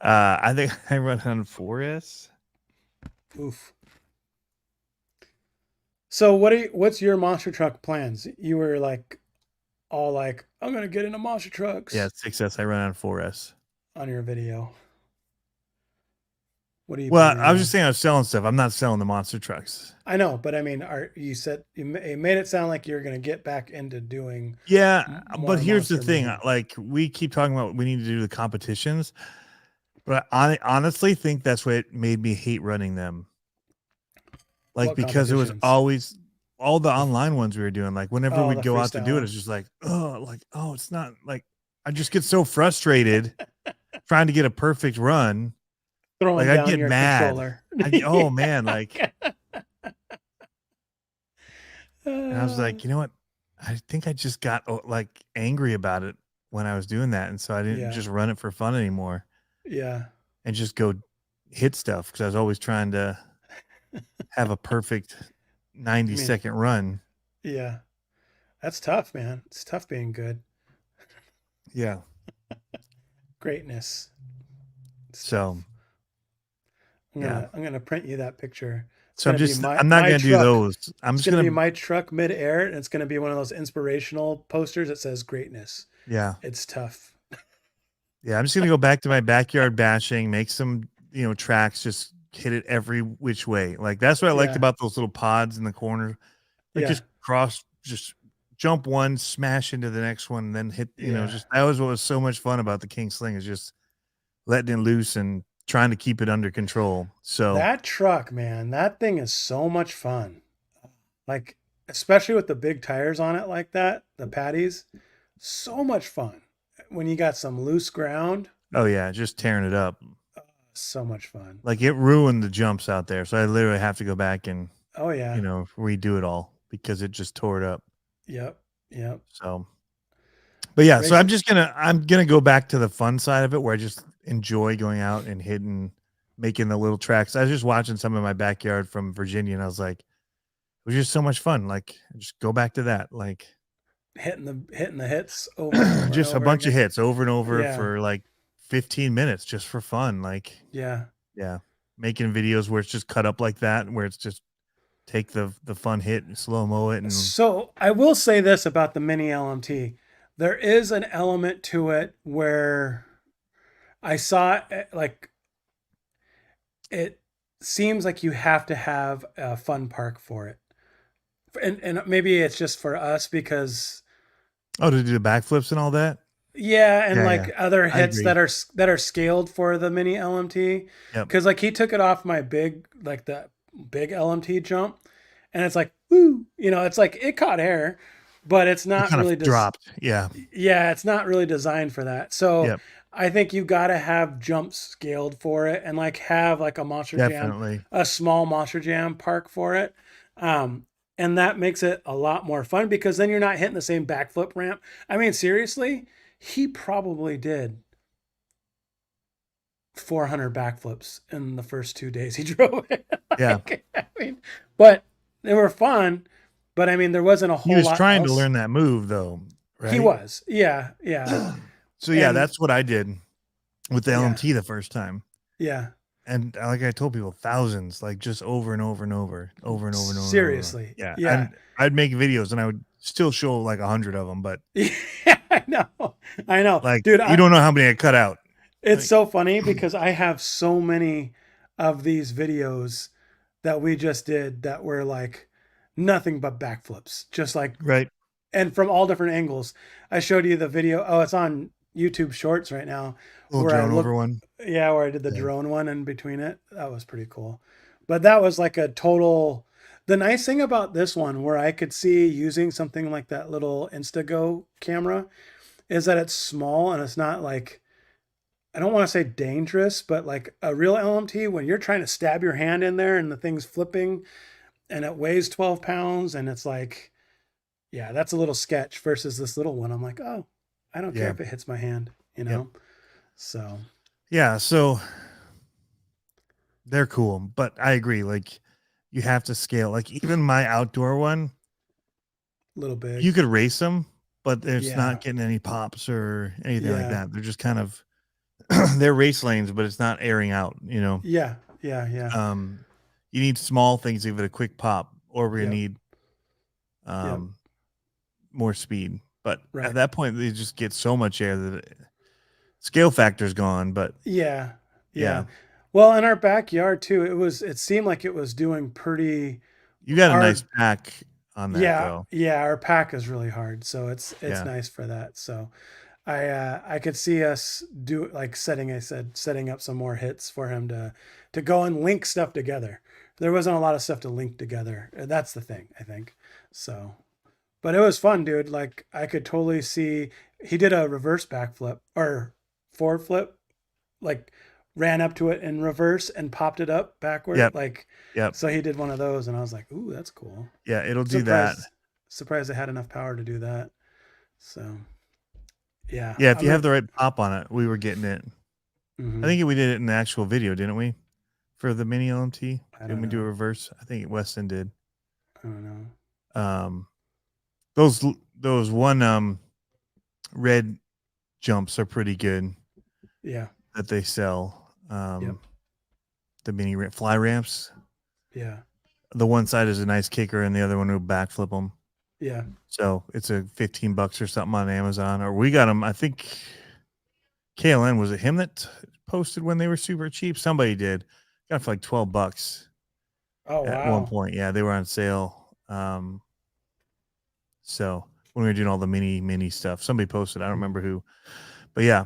I think I run on 4S. Oof. So what's your monster truck plans? You were like, all like, I'm gonna get into monster trucks. Yeah, 6S. I run on 4S. On your video. What do you? Well, I was just saying I was selling stuff. I'm not selling the monster trucks. I know, but I mean, you said you made it sound like you're gonna get back into doing. Yeah, but here's the thing: like we keep talking about, we need to do the competitions, but I honestly think that's what made me hate running them. Like because it was always all the online ones we were doing. Like whenever we'd go out to do it, it's just like, oh, it's not like I just get so frustrated trying to get a perfect run. Throwing like down I get your mad. Oh man, like. And I was like, you know what? I think I just got like angry about it when I was doing that, and so I didn't just run it for fun anymore. Yeah, and just go hit stuff because I was always trying to have a perfect 90-second run. Yeah, that's tough, man. It's tough being good. Yeah, greatness. So, I'm gonna print you that picture. So I'm not gonna do those. I'm just gonna be my truck midair, and it's gonna be one of those inspirational posters that says greatness. Yeah, it's tough. Yeah, I'm just gonna go back to my backyard bashing, make some tracks, just hit it every which way. Like that's what I liked about those little pods in the corner. Like just jump one, smash into the next one, and then hit. Just that was what was so much fun about the King Sling, is just letting it loose and trying to keep it under control. So that truck, man, that thing is so much fun. Like, especially with the big tires on it like that, the patties, so much fun. When you got some loose ground. Oh yeah, just tearing it up. So much fun. Like it ruined the jumps out there. So I literally have to go back and redo it all because it just tore it up. Yep. So but yeah, so I'm gonna go back to the fun side of it where I just enjoy going out and hitting, making the little tracks. I was just watching some in my backyard from Virginia, and I was like, it was just so much fun. Like, just go back to that, like hitting the hits over, and over just and over a bunch again. of hits over and over for like 15 minutes just for fun. Like, yeah, making videos where it's just cut up like that, where it's just take the fun hit and slow-mo it. And so I will say this about the mini LMT. There is an element to it where I saw like it seems like you have to have a fun park for it. And maybe it's just for us because to do the backflips and all that. Yeah, and other hits that are scaled for the mini LMT. Because like he took it off my big LMT jump, and it's like woo, it's like it caught air, but it's not really dropped. Yeah, it's not really designed for that. So I think you got to have jumps scaled for it, and like have like a Monster Jam, a small Monster Jam park for it. And that makes it a lot more fun because then you're not hitting the same backflip ramp. I mean, seriously, he probably did 400 backflips in the first 2 days he drove it. I mean, but they were fun. But I mean, there wasn't a whole lot. He was trying to learn that move though, right? He was. Yeah. Yeah. So yeah, And that's what I did with the yeah. LMT the first time. Yeah. And like I told people, thousands, like just over and over and over, over and over and over. Seriously. Yeah. Yeah. And I'd make videos and I would still show like 100 of them, but Yeah, I know. I know. like, Dude, you don't know how many I cut out. it's Like, so funny because I have so many of these videos that we just did that were like nothing but backflips, just like, right. and from all different angles. I showed you the video. Oh, it's on YouTube Shorts right now, Little where I drone looked, over one. yeah, where I did the Yeah. drone one in between it. That was pretty cool. But that was like a total. The nice thing about this one, where I could see using something like that little Instago camera, is that it's small and it's not like, I don't want to say dangerous, but like a real LMT, when you're trying to stab your hand in there and the thing's flipping and it weighs 12 pounds and it's like, yeah, that's a little sketch versus this little one. I'm like, oh, I don't care Yeah. if it hits my hand, you know? Yep. So, Yeah. So they're cool, but I agree. Like, you have to scale. Like, even my outdoor one, a little big. you could race them, but it's Yeah. not getting any pops or anything like Yeah. that. They're just kind of, they're race lanes, but it's not airing out, you know? Yeah. Yeah. Yeah. You need small things to give it a quick pop, or we're gonna Yep. need Yep. more speed. But Right. at that point, they just get so much air that scale factor's gone. But Yeah. yeah, Yeah. Well, in our backyard too, it seemed like it was doing pretty. you got a Our, nice pack on that yeah, though. yeah, our pack is really hard, so it's Yeah. nice for that. So I could see us do like setting up some more hits for him to go and link stuff together. There wasn't a lot of stuff to link together. That's the thing, I think. So, but it was fun, dude. Like I could totally see he did a reverse backflip or forward flip, like ran up to it in reverse and popped it up backward. Yep. Like, Yep. so he did one of those and I was like, ooh, that's cool. Yeah, it'll do that. Surprised they had enough power to do that. So yeah. Yeah, if you have the right pop on it, we were getting it. Mm-hmm. I think we did it in the actual video, didn't we? For the mini LMT? Didn't we do a know. reverse? I think Weston did. I don't know. Those one red jumps are pretty good. Yeah. That they sell. Yep. The mini fly ramps. Yeah. The one side is a nice kicker, and the other one will backflip them. Yeah. So it's a $15 or something on Amazon, or we got them. I think KLN, was it him that posted when they were super cheap? Somebody did. Got it for like $12. Oh, at wow. one point. Yeah, they were on sale. So when we were doing all the mini stuff, somebody posted. I don't remember who, but yeah,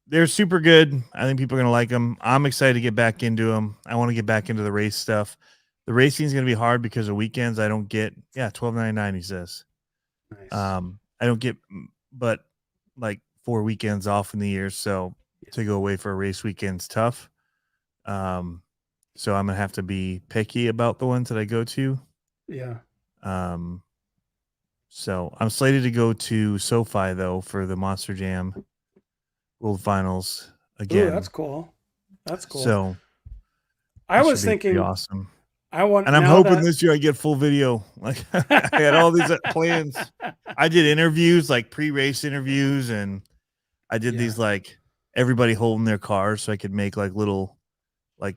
they're super good. I think people are gonna like them. I'm excited to get back into them. I want to get back into the race stuff. The racing is gonna be hard because of weekends. I don't get $12.99. He says. Nice. I don't get, but like 4 weekends off in the year, so to go away for a race weekend's tough. So I'm gonna have to be picky about the ones that I go to. Yeah. So I'm slated to go to SoFi though for the Monster Jam World Finals again. Ooh, that's cool. That's cool. So I was thinking awesome. And I'm hoping this year I get full video. Like I had all these plans. I did interviews, like pre-race interviews, and I did these like everybody holding their cars so I could make like little like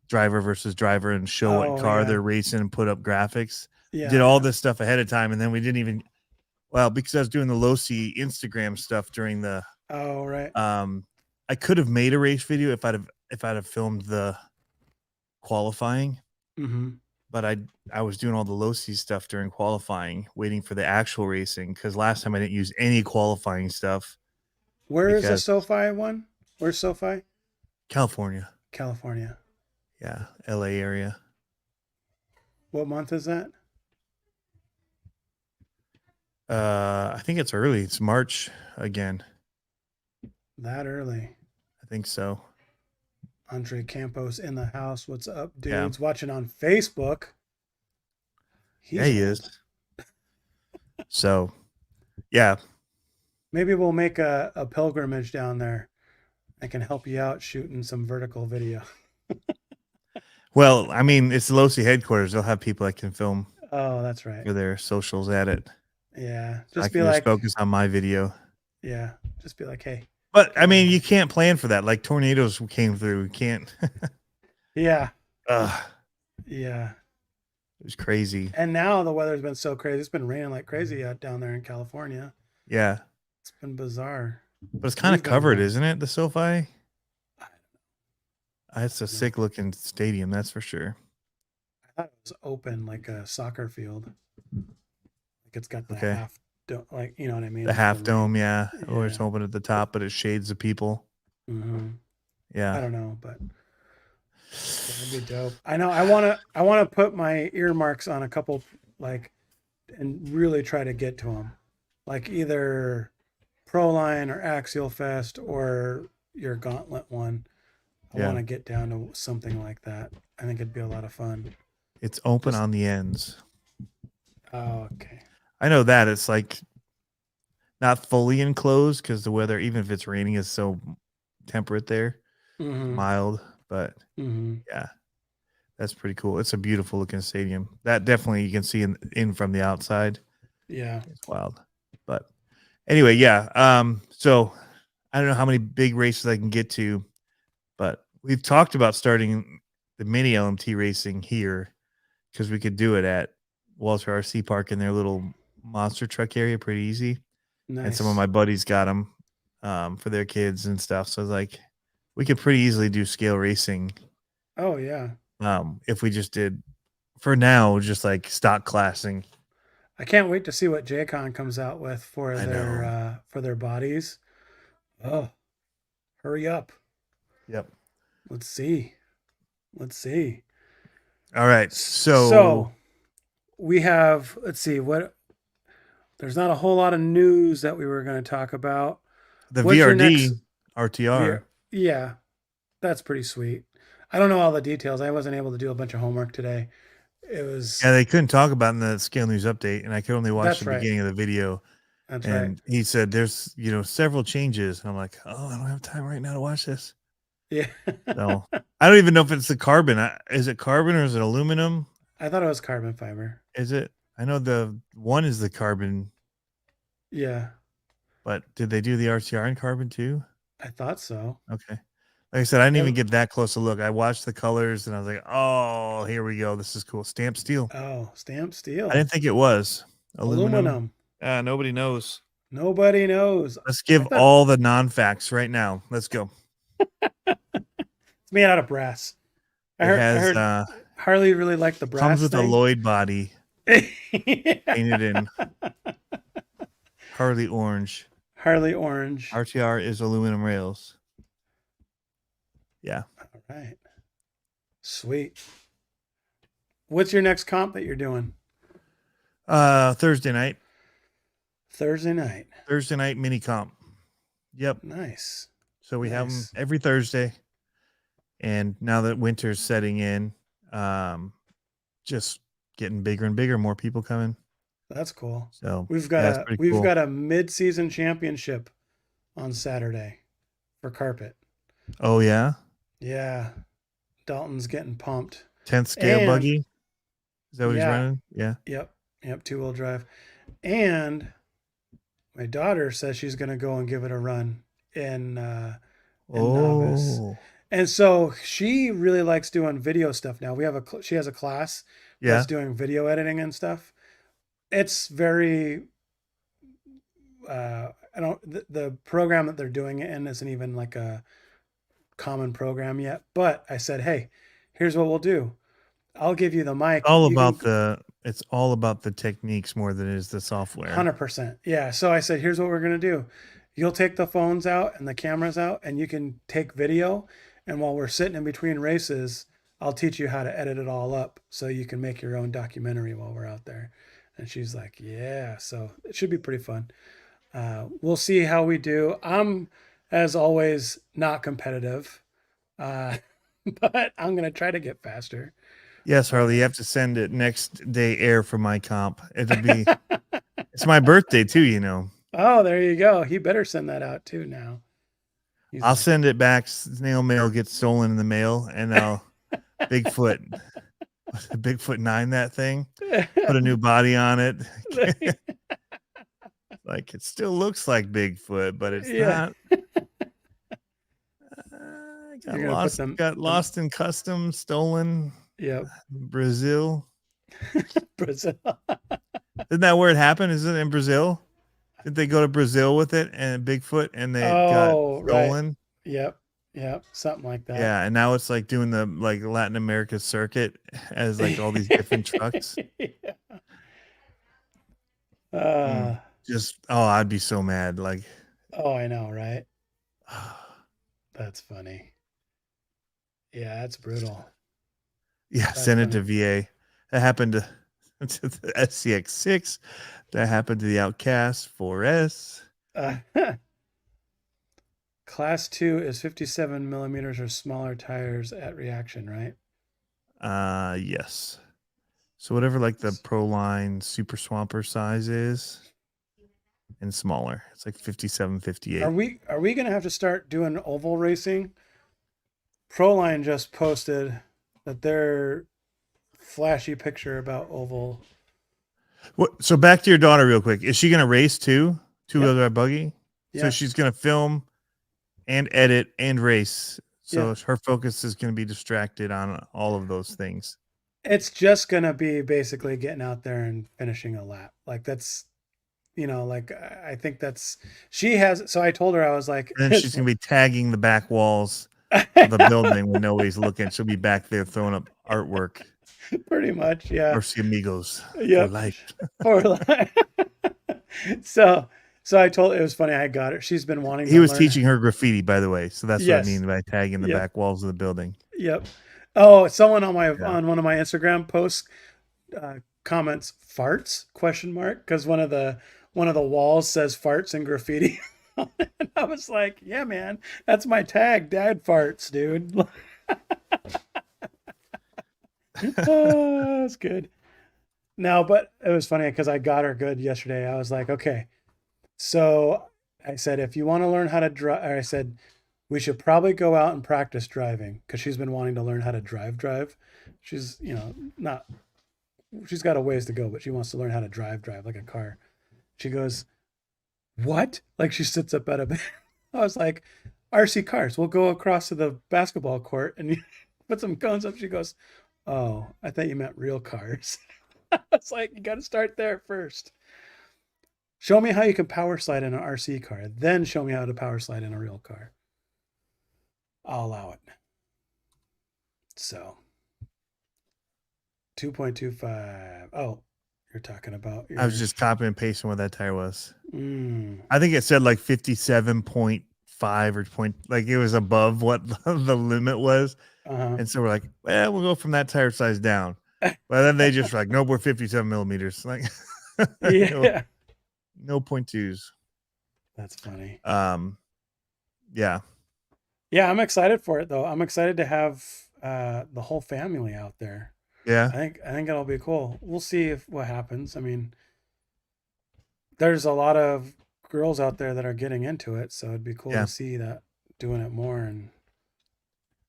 driver versus driver and show what car they're racing and put up graphics. Yeah. Did all this stuff ahead of time, and then we didn't even because I was doing the Losi Instagram stuff during the right. I could have made a race video if I'd have filmed the qualifying. Mm-hmm. But I was doing all the Losi stuff during qualifying, waiting for the actual racing, because last time I didn't use any qualifying stuff. Where is the SoFi one? Where's SoFi? California. California. Yeah, LA area. What month is that? I think it's early. It's March again. That early. I think so. Andre Campos in the house. What's up, dudes? Yeah. Watching on Facebook. He is. So, yeah. Maybe we'll make a pilgrimage down there. I can help you out shooting some vertical video. Well, I mean, it's the Losi headquarters. They'll have people that can film. Oh, that's right. For their socials at it. Yeah. So Just I be can just like, focus on my video. yeah. Just be like, hey. But I mean, you can't plan for that. Like tornadoes came through. You can't. Yeah. Ugh, Yeah. it was crazy. And now the weather's been so crazy. It's been raining like crazy out down there in California. Yeah. It's been bizarre. But it's kind of We've gotten covered, lucky. isn't it? The SoFi. I It's a sick looking stadium, that's for sure. thought it was open like a soccer field. Like it's got the Okay. half, like, you know what I mean? The Like half dome, ring. yeah. Or it's Yeah. open at the top, but it shades the people. Mm-hmm. I Yeah. don't know, but that'd be dope. I know. I wanna put my earmarks on a couple, like, and really try to get to them, like either Proline or Axial Fest or your Gauntlet one. I Yeah. want to get down to something like that. I think it'd be a lot of fun. It's open Just- on the ends. Oh, okay. I know that. It's like not fully enclosed because the weather, even if it's raining, is so temperate there. Mm-hmm. Mild, but Mm-hmm. yeah, that's pretty cool. It's a beautiful looking stadium. That definitely you can see in from the outside. Yeah. It's wild. But anyway, yeah. So I don't know how many big races I can get to, but we've talked about starting the mini LMT racing here because we could do it at Walter RC Park in their little monster truck area pretty easy. Nice. And some of my buddies got them for their kids and stuff. So like we could pretty easily do scale racing. Oh yeah. If we just did for now, just like stock classing. I can't wait to see what JCon comes out with for I their bodies. Oh, hurry up. Yep. Let's see. All right. So we have, let's see what, there's not a whole lot of news that we were going to talk about. The What's your VRD next- RTR. Yeah, that's pretty sweet. I don't know all the details. I wasn't able to do a bunch of homework today. It was, Yeah, they couldn't talk about it in the scale news update, and I could only watch That's the right. beginning of the video. that's And right. he said there's several changes. And I'm like, oh, I don't have time right now to watch this. Yeah. So I don't even know if it's the carbon. Is it carbon or is it aluminum? I thought it was carbon fiber. Is it? I know the one is the carbon, Yeah, but did they do the RCR in carbon too? I thought so. Okay. Like I said, I didn't even Yeah. get that close a look. I watched the colors and I was like, oh, here we go. This is cool. Stamped steel. Oh, stamped steel. I didn't think it was Aluminum. Nobody knows. Nobody knows. Let's give thought- all the non-facts right now. Let's go. It's made out of brass. I heard Harley really liked the brass. Comes with a thing. Lloyd body Yeah. painted in Harley orange. Harley orange. RTR is aluminum rails. Yeah. All right. Sweet. What's your next comp that you're doing? Thursday night. Thursday night. Thursday night mini comp. Yep. Nice. So we have them Nice. every Thursday. And now that winter's setting in, just getting bigger and bigger, more people coming. That's cool. So We've that's got pretty cool. got a mid-season championship on Saturday for carpet. Oh yeah. Yeah. Dalton's getting pumped. 10th scale And- buggy. Is that what he's Yeah. running? Yeah. Yep. 2-wheel drive. And my daughter says she's going to go and give it a run in novice. Oh. And so she really likes doing video stuff now. She has a class Yeah. that's doing video editing and stuff. It's very the program that they're doing it in isn't even like a common program yet. But I said, hey, here's what we'll do. I'll give you the mic. It's all about the techniques more than it is the software. 100%. Yeah. So I said, here's what we're going to do. You'll take the phones out and the cameras out and you can take video. And while we're sitting in between races, I'll teach you how to edit it all up so you can make your own documentary while we're out there. And she's like, yeah. So it should be pretty fun. We'll see how we do. I'm, as always, not competitive, but I'm going to try to get faster. Yes, Harley, you have to send it next day air for my comp. It'll be it's my birthday too, Oh, there you go. He better send that out too now. I'll send it back. Snail mail gets stolen in the mail, and I'll Bigfoot 9 that thing. Put a new body on it. Like it still looks like Bigfoot, but it's Yeah. not. You're gonna put them. Got lost in customs, stolen. Yep. Brazil. Brazil. Isn't that where it happened? Is it in Brazil? Did they go to Brazil with it and Bigfoot and they got stolen? Right. Yep. Something like that. Yeah, and now it's like doing the like Latin America circuit as like all these different trucks. Yeah. I'd be so mad. Like, oh, I know, right? That's funny. Yeah, that's brutal. Yeah, That's send it to VA. That happened to the SCX6. That happened to the Outcast 4S. Class 2 is 57 millimeters or smaller tires at reaction, right? Yes. So whatever like the Proline Super Swamper size is, and smaller. It's like 57, 58. Are we gonna have to start doing oval racing? Proline just posted that their flashy picture about oval. What? So back to your daughter real quick. Is she gonna race too? Two-wheel drive buggy? Yeah. So she's gonna film and edit and race. So her focus is gonna be distracted on all of those things. It's just gonna be basically getting out there and finishing a lap. Like that's, like I think that's she has. So I told her, I was like, and then she's gonna be tagging the back walls of the building when nobody's looking. She'll be back there throwing up artwork. Pretty much, yeah. Mercy amigos. Yeah. For life. For life. So I told it was funny. I got her. She's been wanting. He was teaching her graffiti, by the way. So that's Yes. what I mean by tagging the back walls of the building. Yep. Oh, someone on one of my Instagram posts comments farts ? Because one of the walls says farts in graffiti. And I was like, yeah, man, that's my tag. Dad farts, dude. Oh, that's good. No, but it was funny because I got her good yesterday. I was like, okay. So I said, if you want to learn how to drive, I said, we should probably go out and practice driving because she's been wanting to learn how to drive. She's, she's got a ways to go, but she wants to learn how to drive like a car. She goes, what? Like she sits up out of bed. I was like, RC cars. We'll go across to the basketball court and put some cones up. She goes, oh, I thought you meant real cars. I was like, you got to start there first. Show me how you can power slide in an RC car. Then show me how to power slide in a real car. I'll allow it. So 2.25. Oh, you're talking about. I was just copying and pasting what that tire was. Mm. I think it said like 57.5 or point, like it was above what the limit was. And so we're like, well, we'll go from that tire size down. But then they just were like, nope, we're 57 millimeters. Like, yeah, no 0.2s. That's funny. Yeah. Yeah, I'm excited for it though. I'm excited to have the whole family out there. Yeah. I think it'll be cool. We'll see what happens. I mean, there's a lot of girls out there that are getting into it, so it'd be cool to see that doing it more. And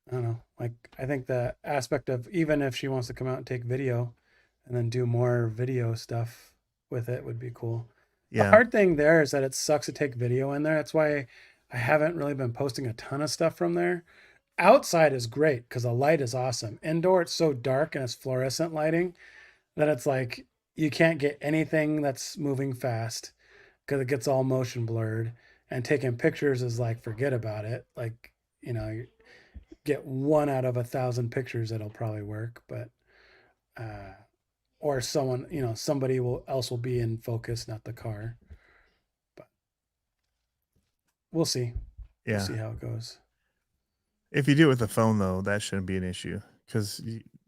I don't know, like I think the aspect of even if she wants to come out and take video and then do more video stuff with it would be cool. Yeah. The hard thing there is that it sucks to take video in there. That's why I haven't really been posting a ton of stuff from there. Outside is great because the light is awesome. Indoor, it's so dark and it's fluorescent lighting that it's like you can't get anything that's moving fast because it gets all motion blurred. And taking pictures is like, forget about it. Like, you get 1 out of 1,000 pictures that'll probably work, but or someone, somebody else will be in focus, not the car. But we'll see. Yeah. We'll see how it goes. If you do it with the phone, though, that shouldn't be an issue because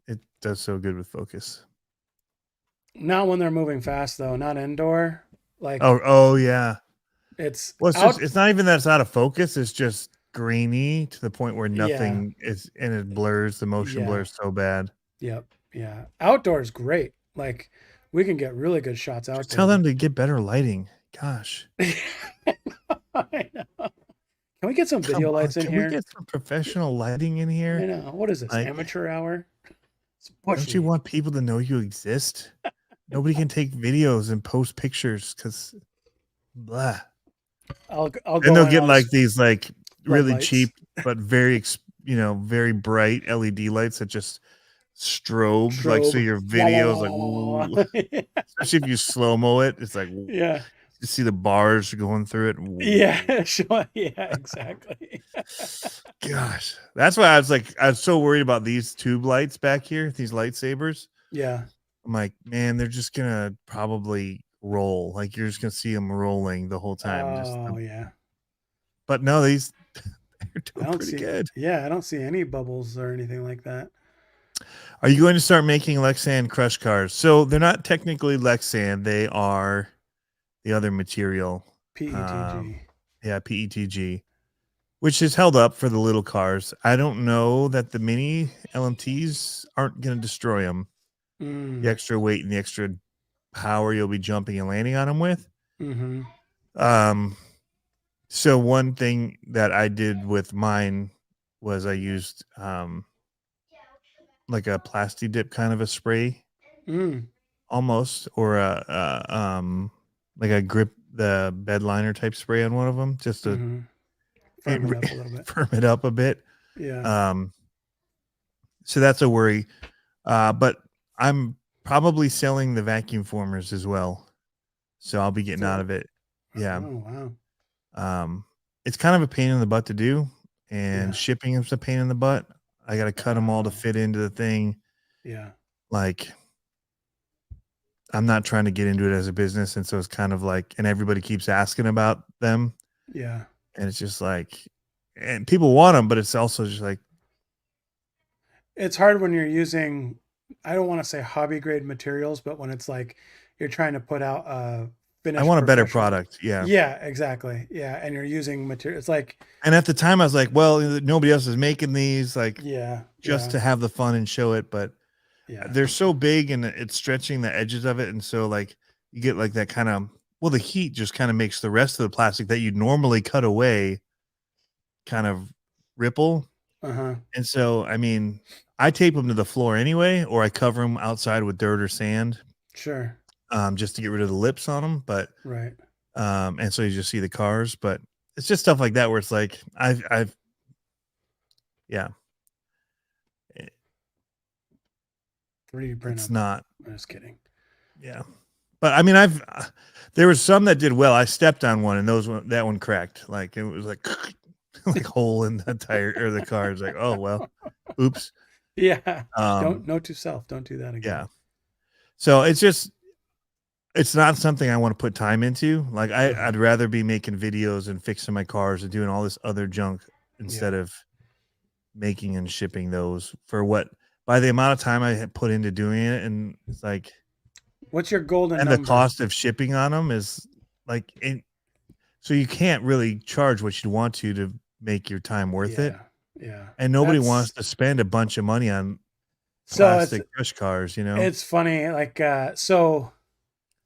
it does so good with focus. Not when they're moving fast, though. Not indoor. Like oh yeah. It's it's not even that it's out of focus. It's just grainy to the point where nothing is, and it blurs. The motion blurs so bad. Yep. Yeah. Outdoor is great. Like we can get really good shots out. Tell them to get better lighting. Gosh. I know. Can we get some video lights in here? Can we get some professional lighting in here? I know. What is this? Amateur hour? Don't you want people to know you exist? Nobody can take videos and post pictures because blah. I'll And go they'll in get on like these like really floodlights. cheap but very very bright LED lights that just strobe, like so your videos like ooh. Especially if you slow-mo it, it's like Yeah. you see the bars going through it. Ooh. Yeah, sure. Yeah, exactly. Gosh, that's why I was so worried about these tube lights back here, these lightsabers. Yeah. I'm like, man, they're just gonna probably roll. Like you're just gonna see them rolling the whole time. Oh, yeah. But no, these they're I doing don't pretty see. good. Yeah, I don't see any bubbles or anything like that. Are you going to start making Lexan crush cars? So they're not technically Lexan; they are the other material. PETG. Yeah, PETG, which is held up for the little cars. I don't know that the mini LMTs aren't going to destroy them. The extra weight and the extra power you'll be jumping and landing on them with. So one thing that I did with mine was I used like a plasti dip kind of a spray, almost, or like a grip the bed liner type spray on one of them, just to firm it up a little bit. Firm it up a bit. Yeah. So that's a worry. But I'm probably selling the vacuum formers as well. So I'll be getting out of it. Yeah. Oh, wow. It's kind of a pain in the butt to do, and shipping is a pain in the butt. I got to cut them all to fit into the thing. Yeah. Like, I'm not trying to get into it as a business. And so it's kind of like, and everybody keeps asking about them. Yeah. And it's just like, and people want them, but it's also just like, it's hard when you're using, I don't want to say hobby grade materials, but when it's like you're trying to put out a finished, I want a better product. Yeah. Yeah, exactly. Yeah. And you're using material. It's like, and at the time I was like, well, nobody else is making these, like, just to have the fun and show it. But they're so big and it's stretching the edges of it. And so like you get like that kind of, well, the heat just kind of makes the rest of the plastic that you'd normally cut away kind of ripple. And so, I mean, I tape them to the floor anyway, or I cover them outside with dirt or sand. Sure. Just to get rid of the lips on them. But, right. And so you just see the cars, but it's just stuff like that where it's like, yeah. 3D print. It's not. I'm just kidding. Yeah. But I mean, there was some that did well. I stepped on one and that one cracked. Like it was like, like hole in the tire or the car. It's like, oh, well, oops. Yeah. Note to self. Don't do that again. Yeah. So it's not something I want to put time into. Like I'd rather be making videos and fixing my cars and doing all this other junk instead of making and shipping those for what, by the amount of time I had put into doing it. And it's like, what's your golden and number? the cost of shipping on them is like, so you can't really charge what you want to make your time worth it. Yeah. And nobody wants to spend a bunch of money on plastic crush cars, It's funny. Like, so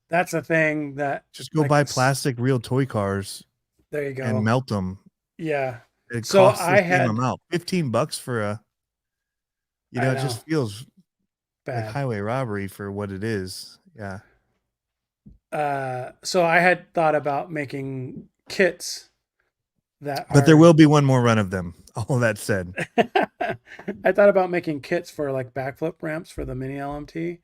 that's a thing that just go buy plastic real toy cars. There you go. And melt them. Yeah. It costs the same amount. $15 for a, it just feels bad. like highway robbery for what it is. Yeah. So I had thought about making kits but there will be one more run of them. All that said, I thought about making kits for like backflip ramps for the mini LMT,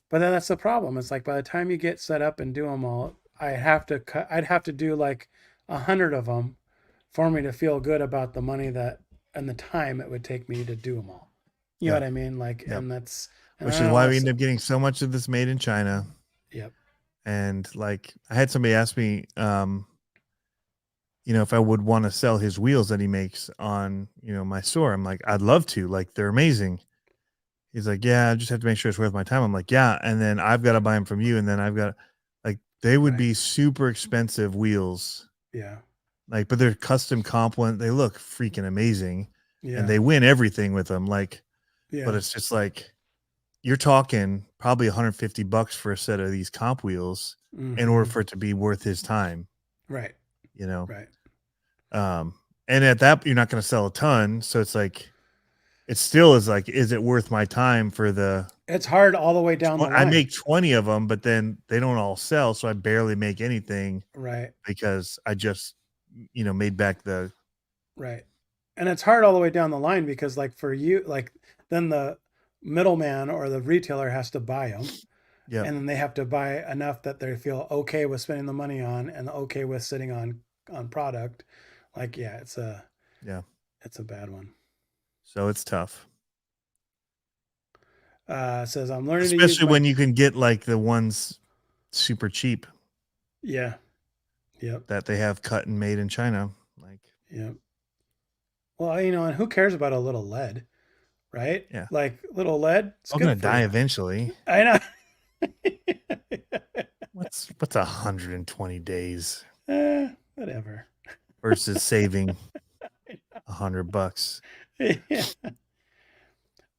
but then that's the problem. It's like by the time you get set up and do them all, I'd have to do like 100 of them for me to feel good about the money and the time it would take me to do them all. You know what I mean? Like, and that's which is why we end up getting so much of this made in China. Yep. And like I had somebody ask me, if I would want to sell his wheels that he makes on, my store. I'm like, I'd love to. Like, they're amazing. He's like, yeah, I just have to make sure it's worth my time. I'm like, yeah. And then I've got to buy them from you. And then I've got, like, they would be super expensive wheels. Yeah. Like, but they're custom component. They look freaking amazing. Yeah. And they win everything with them. Like, but it's just like, you're talking probably $150 for a set of these comp wheels in order for it to be worth his time. Right. Right. And at that, you're not going to sell a ton. So it's like, it still is like, is it worth my time for the? It's hard all the way down the line. I make 20 of them, but then they don't all sell, so I barely make anything. Right. Because I just, made back the. Right. And it's hard all the way down the line because, like, for you, like, then the middleman or the retailer has to buy them. Yeah. And then they have to buy enough that they feel okay with spending the money on and okay with sitting on product. Like, yeah, it's a bad one. So it's tough. Says I'm learning especially to use when you can get like the ones super cheap. Yeah. Yep. That they have cut and made in China. Like, yep. Well, and who cares about a little lead, right? Yeah. Like little lead. I'm gonna die eventually. I know. What's 120 days? Whatever. Versus saving $100. Yeah.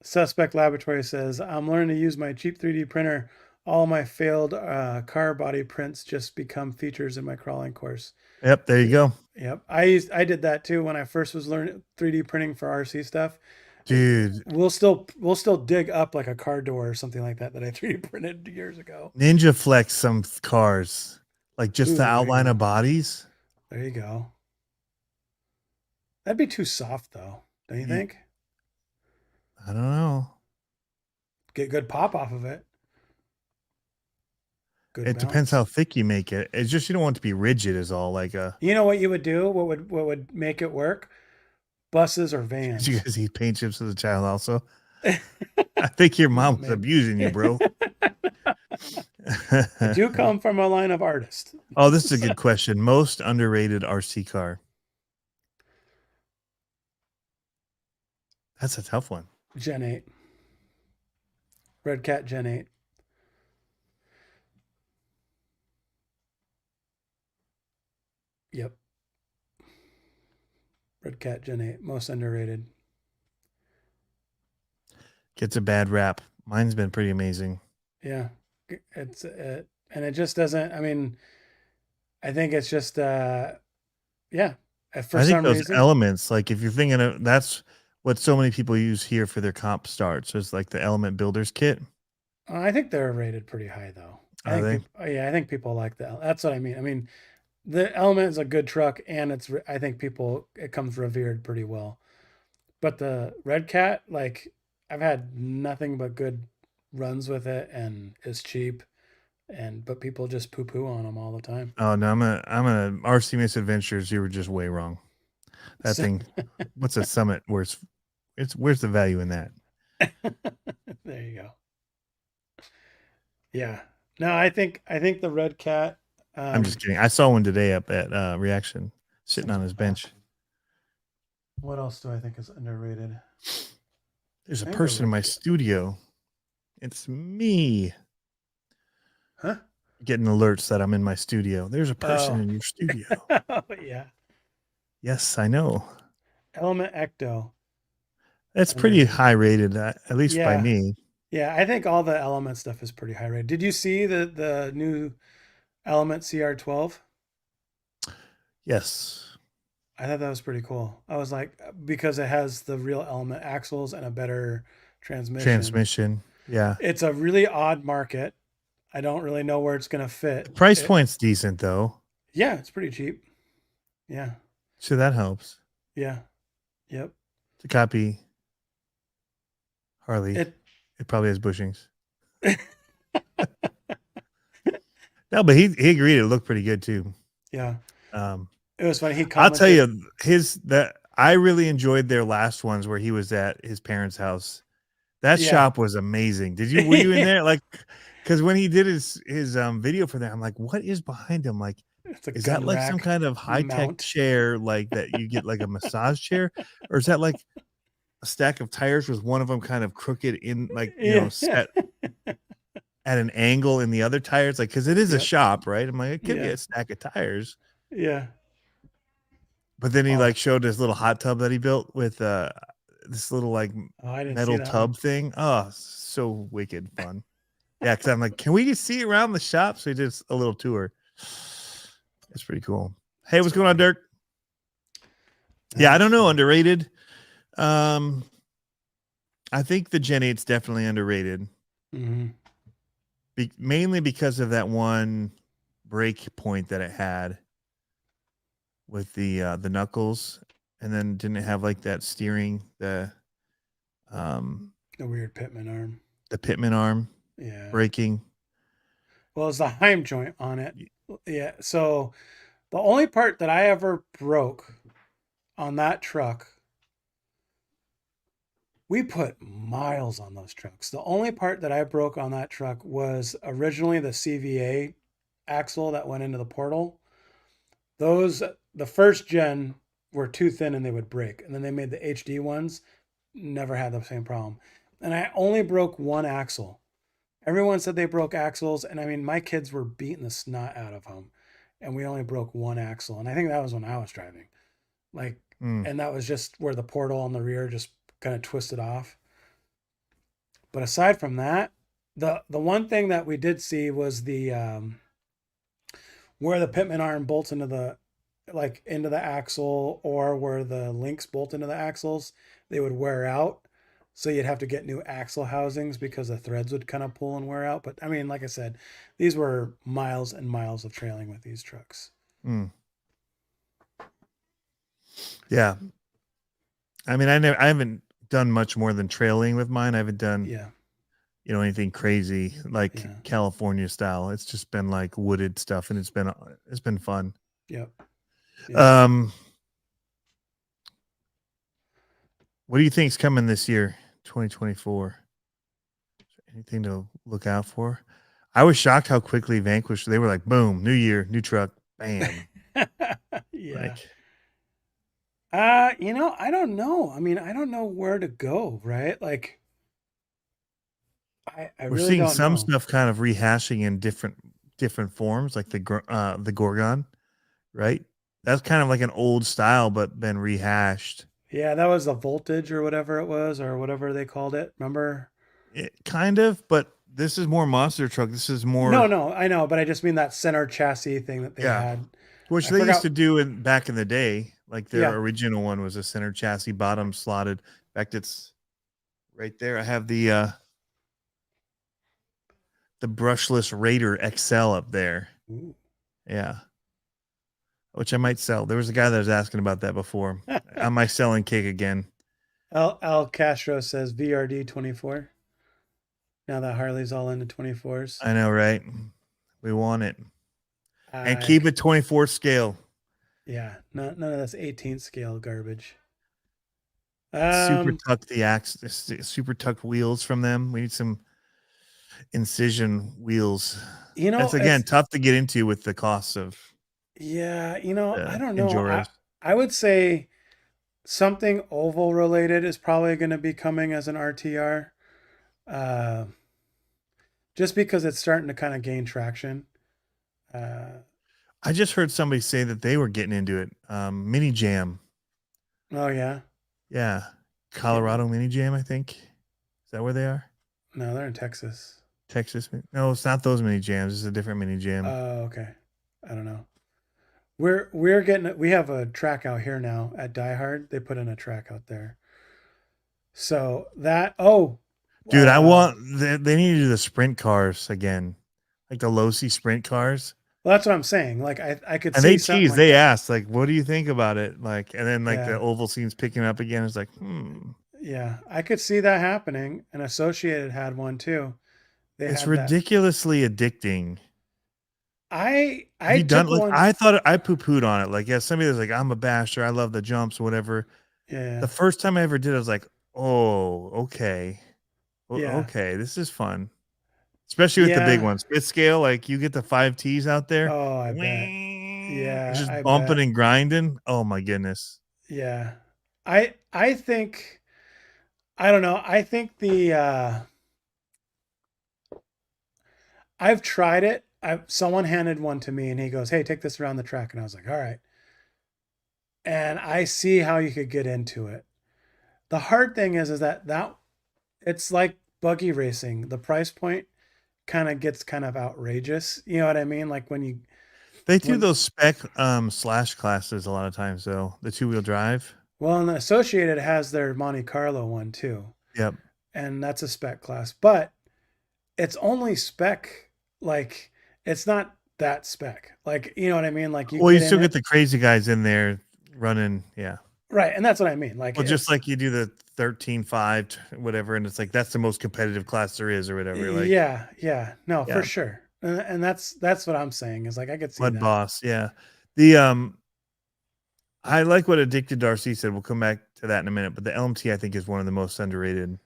Suspect Laboratory says, I'm learning to use my cheap 3D printer. All my failed car body prints just become features in my crawling course. Yep, there you go. Yep. I did that too when I first was learning 3D printing for RC stuff. Dude, we'll still dig up like a car door or something like that I 3D printed years ago. Ninja Flex some cars, like just the outline of bodies. There you go. That'd be too soft though, don't you think? I don't know. Get good pop off of it. Good it balance. Depends how thick you make it. It's just you don't want it to be rigid is all. Like a. You know what you would do? What would make it work? Buses or vans. Did you guys eat paint chips as a child also? I think your mom was abusing you, bro. I do come from a line of artists. Oh, this is a good question. Most underrated RC car. That's a tough one. Gen 8. Red Cat Gen 8. Yep. Red Cat Gen 8. Most underrated. Gets a bad rap. Mine's been pretty amazing. Yeah. And it just doesn't, I mean, I think it's just, yeah. For I think some those reason, elements, like if you're thinking of, that's what so many people use here for their comp starts. It's like the element builders kit. I think they're rated pretty high though. Are they? I think people like that. That's what I mean. I mean, the Element is a good truck, and I think it comes revered pretty well. But the Red Cat, like, I've had nothing but good runs with it, and it's cheap, but people just poo poo on them all the time. Oh no, I'm a RC Misadventures. You were just way wrong. That thing, what's a Summit? Where's the value in that? There you go. Yeah. No, I think the Red Cat. I'm just kidding. I saw one today up at Reaction, sitting on his bench. What else do I think is underrated? There's a person in my studio. It's me. Huh? Getting alerts that I'm in my studio. There's a person in your studio. Oh, yeah. Yes, I know. Element Ecto. That's pretty high rated, at least by me. Yeah, I think all the Element stuff is pretty high rated. Did you see the new Element CR12? Yes. I thought that was pretty cool. I was like, because it has the real Element axles and a better transmission. Yeah. It's a really odd market. I don't really know where it's going to fit. The price point's decent though. Yeah, it's pretty cheap. Yeah. So that helps. Yeah. Yep. To copy Harley. It probably has bushings. No, but he agreed it looked pretty good too. Yeah. It was funny. He commented. I'll tell you I really enjoyed their last ones where he was at his parents' house. That shop was amazing. Were you in there? Like, because when he did his video for that, I'm like, what is behind him? Like, is that like some kind of high-tech chair, like that you get like a massage chair, or is that like a stack of tires with one of them kind of crooked in, like, set at an angle in the other tires? Like, because it is a shop, right? I'm like, it could be a stack of tires. Yeah. But then he like showed his little hot tub that he built with this little like metal tub thing. Oh, so wicked fun. Yeah, because I'm like, can we see around the shop? So he did a little tour. It's pretty cool. Hey, what's going on, Dirk? Yeah, I don't know. Underrated. I think the Gen 8's definitely underrated. Mm-hmm. Mainly because of that one break point that it had with the knuckles, and then didn't it have like that steering, the weird Pitman arm. The Pitman arm breaking. Well, it's the Heim joint on it. Yeah. So the only part that I ever broke on that truck, we put miles on those trucks. The only part that I broke on that truck was originally the CVA axle that went into the portal. Those, the first gen, were too thin and they would break. And then they made the HD ones, never had the same problem. And I only broke one axle. Everyone said they broke axles, and I mean, my kids were beating the snot out of them, and we only broke one axle. And I think that was when I was driving, like, and that was just where the portal on the rear just kind of twisted off. But aside from that, the one thing that we did see was the where the Pitman arm bolts into the axle, or where the links bolt into the axles, they would wear out. So you'd have to get new axle housings because the threads would kind of pull and wear out. But I mean, like I said, these were miles and miles of trailing with these trucks. Yeah. I mean, I haven't done much more than trailing with mine. I haven't done, anything crazy like California style. It's just been like wooded stuff, and it's been fun. Yep. What do you think's coming this year, 2024? Anything to look out for? I was shocked how quickly Vanquish. They were like, boom, new year, new truck, bam. Yeah. I don't know. I mean, I don't know where to go, right? Like, I we're really seeing don't some know. stuff kind of rehashing in different forms, like the Gorgon, right? That's kind of like an old style, but been rehashed. Yeah, that was the Voltage or whatever it was, or whatever they called it. Remember? Kind of, but this is more monster truck. This is more. No, I know, but I just mean that center chassis thing that they had, which they used to do back in the day. Like their original one was a center chassis, bottom slotted. In fact, it's right there. I have the brushless Raider XL up there. Ooh. Yeah. Which I might sell. There was a guy that was asking about that before. On my selling kick again. Al Castro says VRD 24. Now that Harley's all into 24s. I know, right? We want it. And keep it 24 scale. Yeah, none of this 18th scale garbage. Super tucked wheels from them. We need some incision wheels. That's again tough to get into with the costs of. Yeah, I don't know. I would say something oval related is probably going to be coming as an RTR. Just because it's starting to kind of gain traction. I just heard somebody say that they were getting into it. Mini Jam. Oh, yeah? Yeah. Colorado Mini Jam, I think. Is that where they are? No, they're in Texas. Texas? No, it's not those Mini Jams. It's a different Mini Jam. Oh, okay. I don't know. We have a track out here now at Die Hard. They put in a track out there. So that, dude, I want, they need to do the sprint cars again. Like the low-C sprint cars. Well, that's what I'm saying. Like I could and see they something tease, they asked, like, what do you think about it? Like, and then like the oval scene's picking up again. It's like, Yeah, I could see that happening. And Associated had one too. It's ridiculously addicting. I thought I poo-pooed on it. Like, somebody was like, I'm a basher. I love the jumps, whatever. Yeah. The first time I ever did, I was like, oh, okay. Yeah. Okay, this is fun. Especially with the big ones. Split scale, like you get the 5 Ts out there. Oh, I bet. Yeah. Just bumping and grinding. Oh my goodness. Yeah. I think, I don't know. I think I've tried it. Someone handed one to me and he goes, hey, take this around the track. And I was like, all right. And I see how you could get into it. The hard thing is that it's like buggy racing. The price point kind of gets kind of outrageous. You know what I mean? Like they do those spec slash classes a lot of times though, the 2-wheel drive. Well, and the Associated has their Monte Carlo one too. Yep. and that's a spec class, but it's only spec. Like, it's not that spec. Like, you know what I mean? Like, you Well, you get in still get it. the crazy guys in there running. Yeah. Right. And that's what I mean. Like, Well, just it's, like you do the 13.5, whatever, and it's like that's the most competitive class there is, or whatever. Like, yeah, yeah, no, for yeah, sure. And that's what I'm saying is like, I could see Mud that. Boss. Yeah. The I like what Addicted to RC said. We'll come back to that in a minute, but the LMT I think is one of the most underrated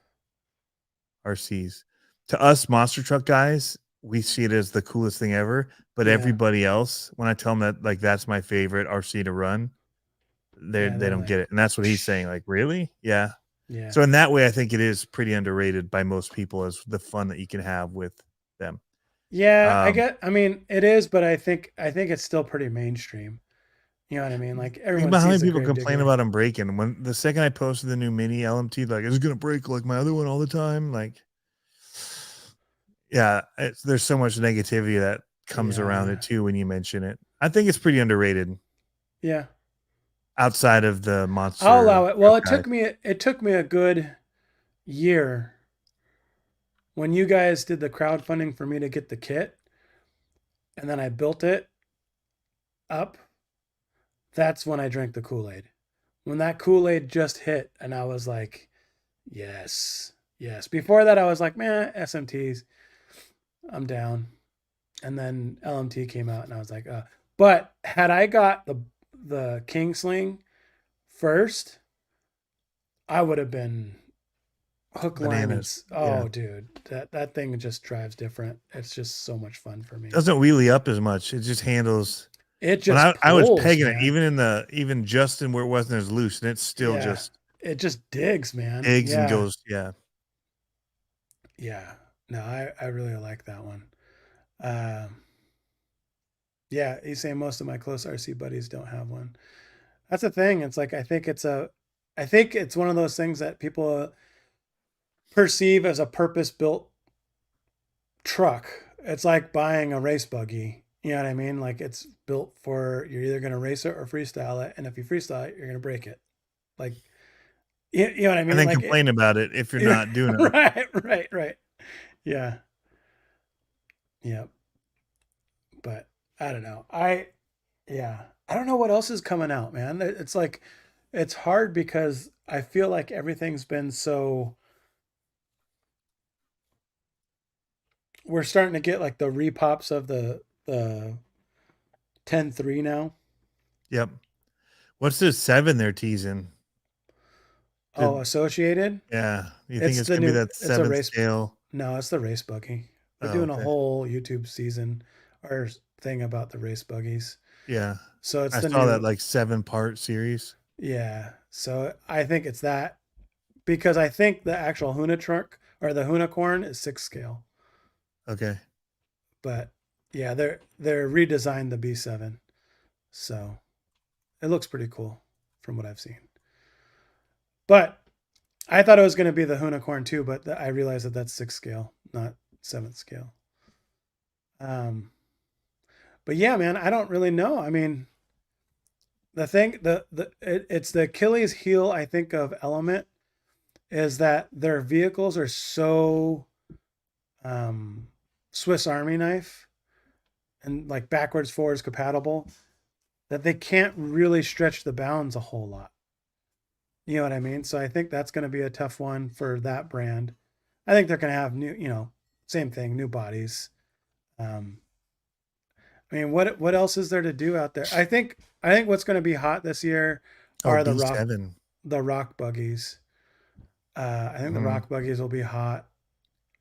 RCs. To us monster truck guys, we see it as the coolest thing ever. But Yeah. everybody else, when I tell them that like that's my favorite RC to run, they they're don't like, get it. And that's what he's saying. Like, really? Yeah. yeah. So in that way, I think it is pretty underrated by most people as the fun that you can have with them. Yeah, I mean, it is, but I think it's still pretty mainstream. You know what I mean? Like, Think everyone about how many sees the people complain Gravedigger. about them breaking. When the second I posted the new mini LMT, like it's gonna break like my other one all the time. Like, yeah, there's so much negativity that comes around Yeah. it too when you mention it. I think it's pretty underrated Yeah. outside of the I'll allow monster it. Well, truck guys. it took me a good year when you guys did the crowdfunding for me to get the kit, and then I built it up. That's when I drank the Kool-Aid. When that Kool-Aid just hit, and I was like, yes, yes. Before that, I was like, man, SMTs, I'm down. And then LMT came out, and I was like, but had I got the King Sling first, I would have been hook, line, and Bananas. Yeah. oh, dude, that thing just drives different. It's just so much fun for me. Doesn't wheelie up as much. It just handles. It When just I was pulls, pegging it, man. even just in where it wasn't as loose, and it still Yeah, just it just digs, man. digs and Yeah, goes. Yeah. yeah. No, I really like that one. Um, yeah, he's saying most of my close RC buddies don't have one. That's the thing. It's like I think it's one of those things that people perceive as a purpose-built truck. It's like buying a race buggy. You know what I mean? Like, it's built for, you're either going to race it or freestyle it, and if you freestyle it, you're going to break it. Like, you know what I And mean? then Like, complain about it if you're not doing it. right. Yeah, yeah. But I don't know. Yeah, I don't know what else is coming out, man. It's like, it's hard because I feel like everything's been so. We're starting to get like the repops of the 10.3 now. Yep. What's this 7 they're teasing? Oh, Associated. Yeah. You think It's it's the gonna be new. that It's a 7 race. scale? No, it's the race buggy. They're Oh, doing a okay. whole YouTube season or thing about the race buggies. Yeah. So it's I the saw that new. like 7-part series. Yeah. So I think it's that, because I think the actual Huna truck or the Hunicorn is 6 scale. Okay. But yeah, they're redesigned the B7. So it looks pretty cool from what I've seen. But I thought it was going to be the Hunicorn too, but I realized that that's 6 scale, not 7th scale. But yeah, man, I don't really know. I mean, it's the Achilles heel, I think, of Element is that their vehicles are so Swiss Army knife and like backwards forwards compatible that they can't really stretch the bounds a whole lot. You know what I mean? So I think that's going to be a tough one for that brand. I think they're going to have new, same thing, new bodies. I mean, what else is there to do out there? I think what's going to be hot this year Oh, are B7. the rock buggies. I think the rock buggies will be hot.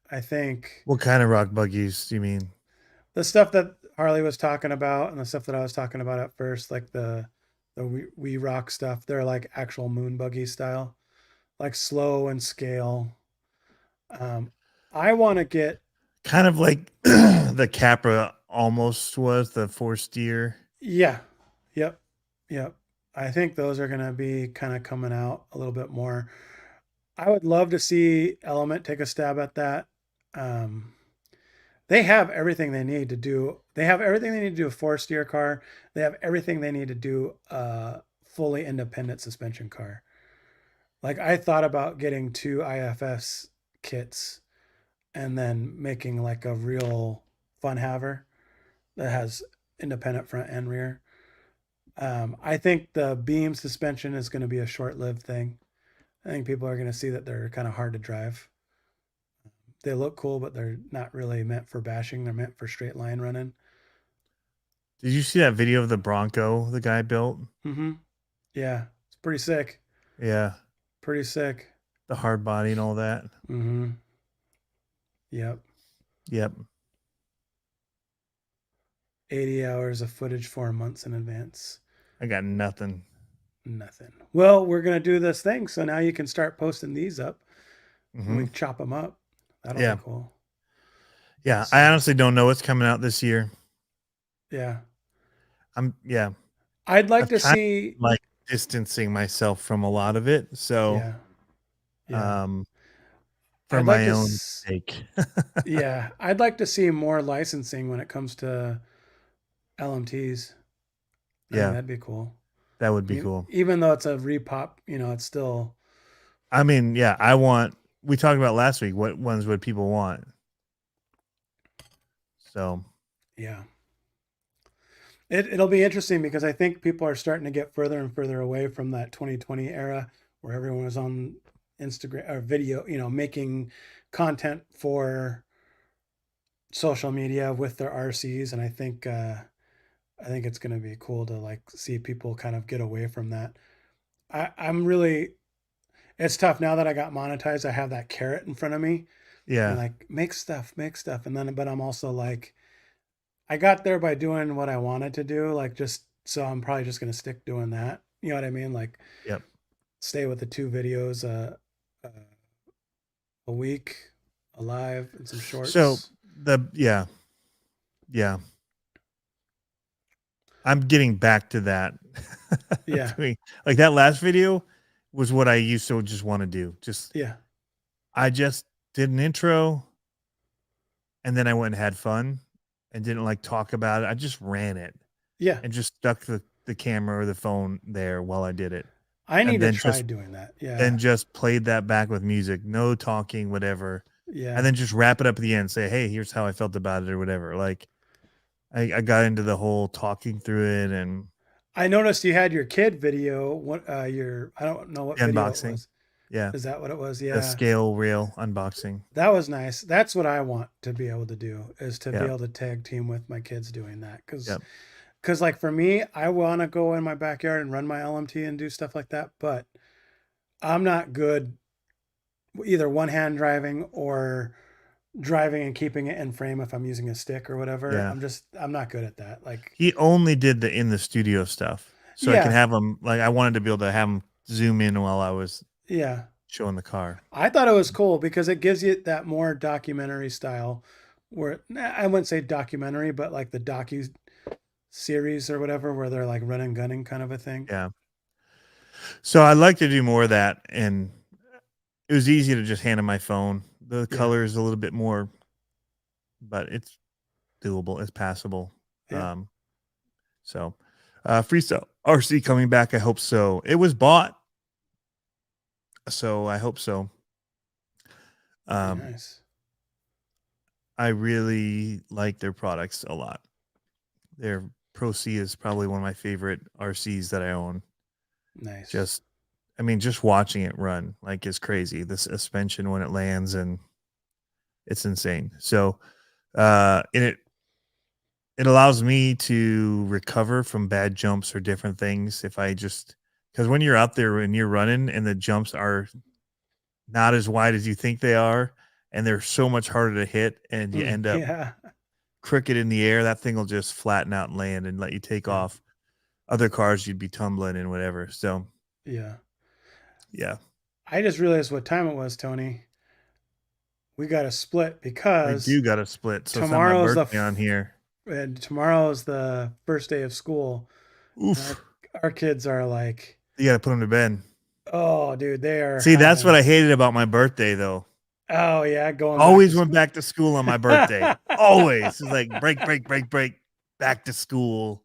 I think What kind of rock buggies do you mean? the stuff that Harley was talking about and the stuff that I was talking about at first, like the we rock stuff, they're like actual moon buggy style, like slow and scale. I want to get, Kind of like the Capra almost was the 4 steer. yeah, yep. I think those are going to be kind of coming out a little bit more. I would love to see Element take a stab at that. They have everything they need to do. They have everything they need to do a 4 steer car. They have everything they need to do a fully independent suspension car. Like, I thought about getting 2 IFS kits and then making like a real fun haver that has independent front and rear. I think the beam suspension is going to be a short-lived thing. I think people are going to see that they're kind of hard to drive. They look cool, but they're not really meant for bashing. They're meant for straight line running. Did you see that video of the Bronco the guy built? Mm-hmm. Yeah, it's pretty sick. Yeah. Pretty sick. The hard body and all that. Mm-hmm. Yep. Yep. 80 hours of footage 4 months in advance. I got nothing. Nothing. Well, we're going to do this thing. So now you can start posting these up. Mm-hmm. We can chop them up. That'll be cool. Yeah. So, I honestly don't know what's coming out this year. Yeah. I'd like to see like distancing myself from a lot of it. So, for my own sake. Yeah. I'd like to see more licensing when it comes to LMTs. Yeah. That'd be cool. That would be cool. Even though it's a repop, it's still. I mean, yeah, we talked about last week, what ones would people want? So. Yeah. It'll be interesting because I think people are starting to get further and further away from that 2020 era where everyone was on Instagram or video, making content for social media with their RCs. And I think it's going to be cool to like see people kind of get away from that. It's tough now that I got monetized. I have that carrot in front of me. Yeah. And like make stuff. But I'm also like, I got there by doing what I wanted to do. Like so I'm probably just going to stick doing that. You know what I mean? Like, yep. Stay with the 2 videos, a week, a live and some shorts. So yeah. I'm getting back to that. Yeah. Like that last video was what I used to just want to do. I just did an intro and then I went and had fun and didn't like talk about it. I just ran it. Yeah. And just stuck the camera or the phone there while I did it. I need to try doing that. Yeah. Then just played that back with music, no talking, whatever. Yeah. And then just wrap it up at the end, say, hey, here's how I felt about it or whatever. Like I got into the whole talking through it. And I noticed you had your kid video. I don't know what video it was. Yeah. Is that what it was? Yeah. The scale rail unboxing. That was nice. That's what I want to be able to do, is to be able to tag team with my kids doing that. Because like for me, I want to go in my backyard and run my LMT and do stuff like that. But I'm not good either one-hand driving or driving and keeping it in frame if I'm using a stick or whatever. Yeah. I'm not good at that. Like he only did the in the studio stuff. So I can have him, like I wanted to be able to have him zoom in while I was showing the car. I thought it was cool because it gives you that more documentary style where I wouldn't say documentary, but like the docu series or whatever, where they're like running gunning kind of a thing. Yeah. So I'd like to do more of that. And it was easy to just hand him my phone. The color is a little bit more, but it's doable. It's passable. Yeah. So Freestyle RC coming back. I hope so. It was bought. So I hope so. Nice. I really like their products a lot. Their Pro C is probably one of my favorite RCs that I own. Nice. Just watching it run like is crazy. The suspension when it lands, and it's insane. So, it allows me to recover from bad jumps or different things. Because when you're out there and you're running and the jumps are not as wide as you think they are, and they're so much harder to hit, and you end up crooked in the air, that thing will just flatten out and land and let you take off. Other cars, you'd be tumbling and whatever. So, yeah. I just realized what time it was, Tony. We got to split because we do got to split. So tomorrow's it's not my birthday on here. And tomorrow is the first day of school. Oof. Our kids are like, you got to put them to bed. Oh, dude, they are. See, that's what I hated about my birthday, though. Oh yeah, always went back to school on my birthday. Always. It's like break, back to school.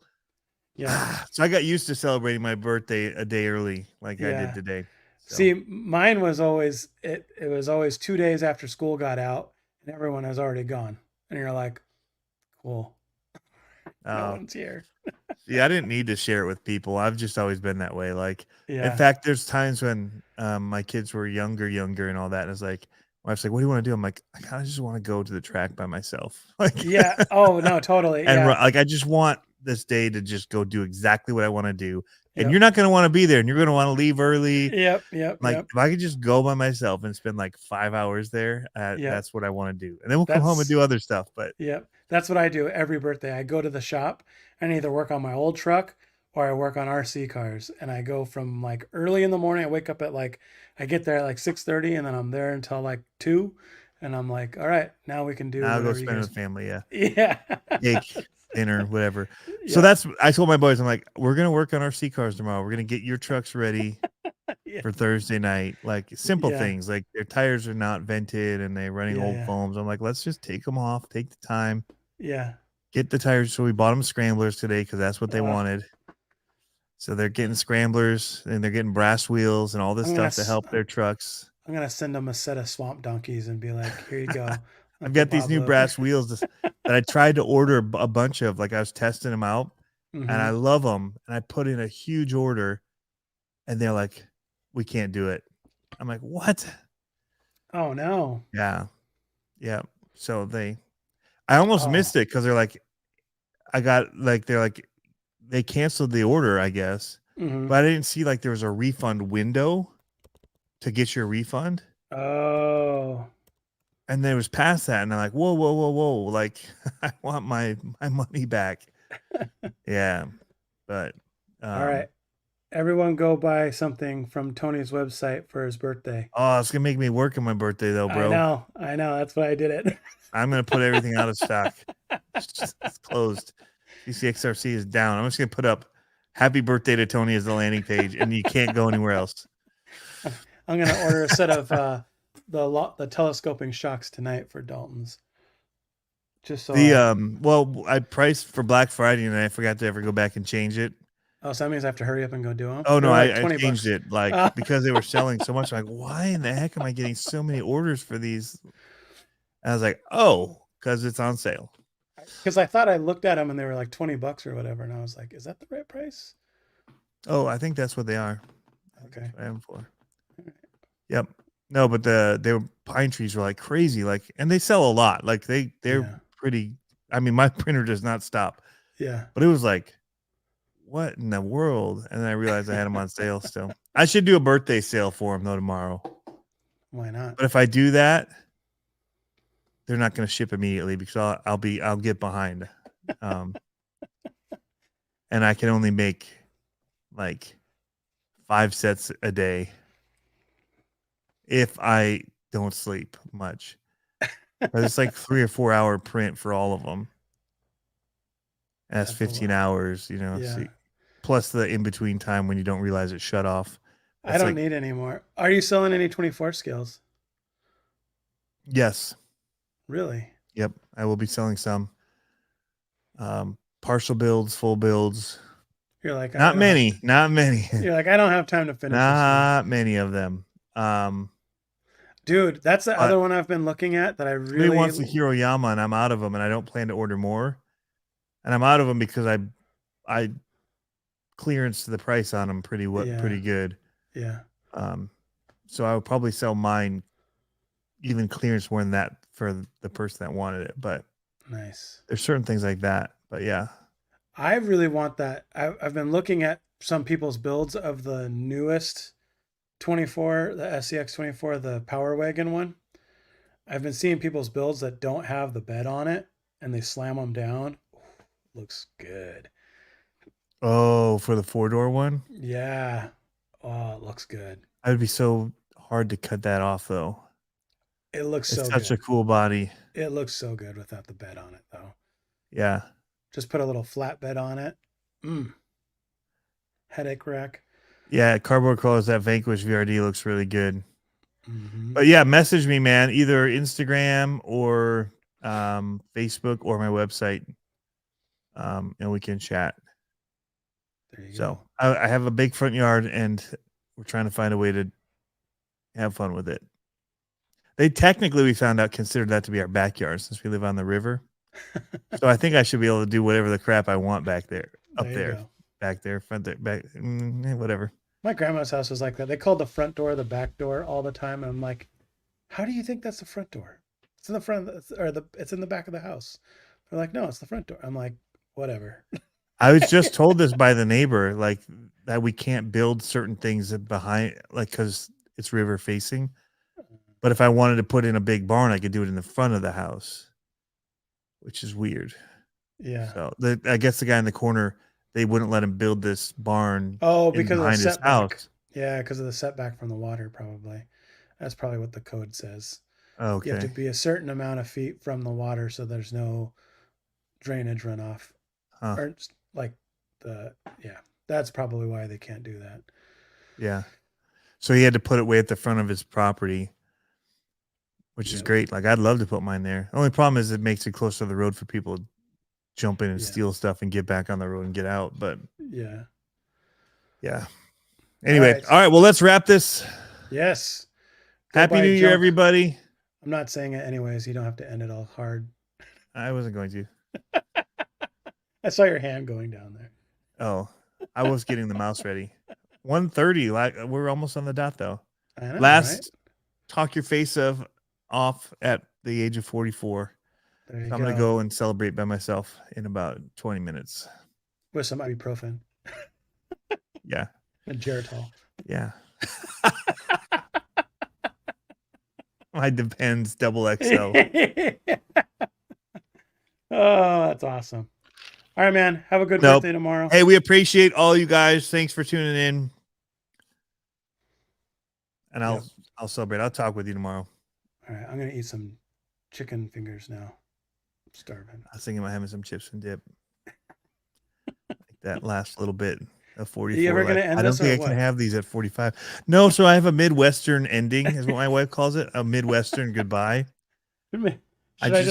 Yeah. So I got used to celebrating my birthday a day early, like I did today. So. See, mine was always it was always 2 days after school got out and everyone has already gone. And you're like, cool. No one's here. Yeah, I didn't need to share it with people. I've just always been that way. Like, Yeah. in fact, there's times when my kids were younger and all that. And it's like, my wife's like, what do you want to do? I'm like, I kind of just want to go to the track by myself. Like, Yeah. Oh, no, totally. and Yeah. like, I just want this day to just go do exactly what I want to do. And Yep. you're not going to want to be there and you're going to want to leave early. Yep. Like, if I could just go by myself and spend like 5 hours there, that's what I want to do. And then we'll come home and do other stuff. But yep, that's what I do every birthday. I go to the shop and either work on my old truck or I work on RC cars. And I go from like early in the morning. I wake up at like, I get there at like 6:30 and then I'm there until like 2. And I'm like, all right, now we can do. Now I'll go spend with the family. Yeah. Yeah. Cake, dinner, whatever. Yeah. So I told my boys, I'm like, we're going to work on RC cars tomorrow. We're going to get your trucks ready for Thursday night. Like simple things, like their tires are not vented and they're running old foams. I'm like, let's just take them off, take the time. Yeah. Get the tires. So we bought them scramblers today because that's what they wanted. So they're getting scramblers and they're getting brass wheels and all this stuff to help their trucks. I'm going to send them a set of swamp donkeys and be like, here you go. I've got these new brass wheels that I tried to order a bunch of. Like I was testing them out and I love them. And I put in a huge order and they're like, we can't do it. I'm like, what? Oh, no. Yeah. Yeah. So I almost missed it because they're like, they canceled the order, I guess. But I didn't see like there was a refund window to get your refund. Oh. And then it was past that. And I'm like, whoa, whoa, whoa, whoa. Like, I want my money back. Yeah. But. All right. Everyone go buy something from Tony's website for his birthday. Oh, it's going to make me work on my birthday though, bro. I know. That's why I did it. I'm going to put everything out of stock. It's closed. CCXRC is down. I'm just going to put up happy birthday to Tony as the landing page and you can't go anywhere else. I'm going to order a set of the telescoping shocks tonight for Dalton's. Just so well, I priced for Black Friday and I forgot to ever go back and change it. Oh, so that means I have to hurry up and go do them? Oh, no, I changed it because they were selling so much. I'm like, why in the heck am I getting so many orders for these? And I was like, oh, because it's on sale. Because I thought I looked at them and they were like $20 or whatever. And I was like, is that the right price? Oh, I think that's what they are. Okay. I am for. Yep. No, but their pine trees were like crazy. Like, and they sell a lot. Like they're pretty. I mean, my printer does not stop. Yeah. But it was like, what in the world? And then I realized I had them on sale still. I should do a birthday sale for them though tomorrow. Why not? But if I do that, they're not going to ship immediately because I'll get behind. And I can only make like 5 sets a day if I don't sleep much. But it's like 3 or 4 hour print for all of them. And that's 15 hours, you know. Yeah. Plus the in-between time when you don't realize it's shut off. I don't need any more. Are you selling any 24 scales? Yes. Really? Yep. I will be selling some. Partial builds, full builds. You're like, not many. You're like, I don't have time to finish. Not many of them. Dude, that's the other one I've been looking at that I really wants the Hiroyama and I'm out of them and I don't plan to order more. And I'm out of them because I clearance the price on them pretty good. Yeah. So I would probably sell mine even clearance more than that for the person that wanted it. But nice. There's certain things like that. But yeah. I really want that. I've been looking at some people's builds of the newest 24, the SCX 24, the Power Wagon one. I've been seeing people's builds that don't have the bed on it and they slam them down. Looks good. Oh, for the 4-door one? Yeah. Oh, it looks good. It would be so hard to cut that off though. It looks so good. It's such a cool body. It looks so good without the bed on it though. Yeah. Just put a little flat bed on it. Headache rack. Yeah, cardboard colors, that Vanquish VRD looks really good. Mm-hmm. But yeah, message me, man, either Instagram or Facebook or my website. And we can chat. There you so go. I have a big front yard and we're trying to find a way to have fun with it. They technically, we found out, considered that to be our backyard since we live on the river. So I think I should be able to do whatever the crap I want back there, back there, front there, back, whatever. My grandma's house was like that. They called the front door the back door all the time. And I'm like, how do you think that's the front door? It's in the front it's in the back of the house. They're like, no, it's the front door. I'm like, whatever. I was just told this by the neighbor, like that we can't build certain things behind, like, because it's river facing. But if I wanted to put in a big barn, I could do it in the front of the house, which is weird. Yeah. So I guess the guy in the corner, they wouldn't let him build this barn. Because of the setback. House. Yeah, because of the setback from the water, probably. That's probably what the code says. Okay. You have to be a certain amount of feet from the water, so there's no drainage runoff. Huh. Or like that's probably why they can't do that. Yeah. So he had to put it way at the front of his property, which is great. Like, I'd love to put mine there. The only problem is it makes it close to the road for people to jump in and steal stuff and get back on the road and get out. But yeah. Anyway, all right. Well, let's wrap this. Yes. Happy New Year, everybody. I'm not saying it anyways. You don't have to end it all hard. I wasn't going to. I saw your hand going down there. Oh, I was getting the mouse ready. 1:30. Like, we're almost on the dot, though. I know, Last talk your face off at the age of 44. So I'm going to go and celebrate by myself in about 20 minutes. With some ibuprofen. Yeah. And Geritol. Yeah. My Depends double XL. Oh, that's awesome. All right, man. Have a good birthday tomorrow. Hey, we appreciate all you guys. Thanks for tuning in. And I'll celebrate. I'll talk with you tomorrow. All right. I'm going to eat some chicken fingers now. I'm starving. I was thinking about having some chips and dip. Like that last little bit of 44. Are you ever going to end I don't think I can have these at 45. No, so I have a Midwestern ending, is what my wife calls it. A Midwestern goodbye. I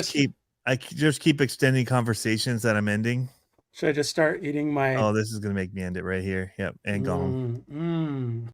just keep extending conversations that I'm ending. Should I just start eating my... Oh, this is going to make me end it right here. Yep. And go home.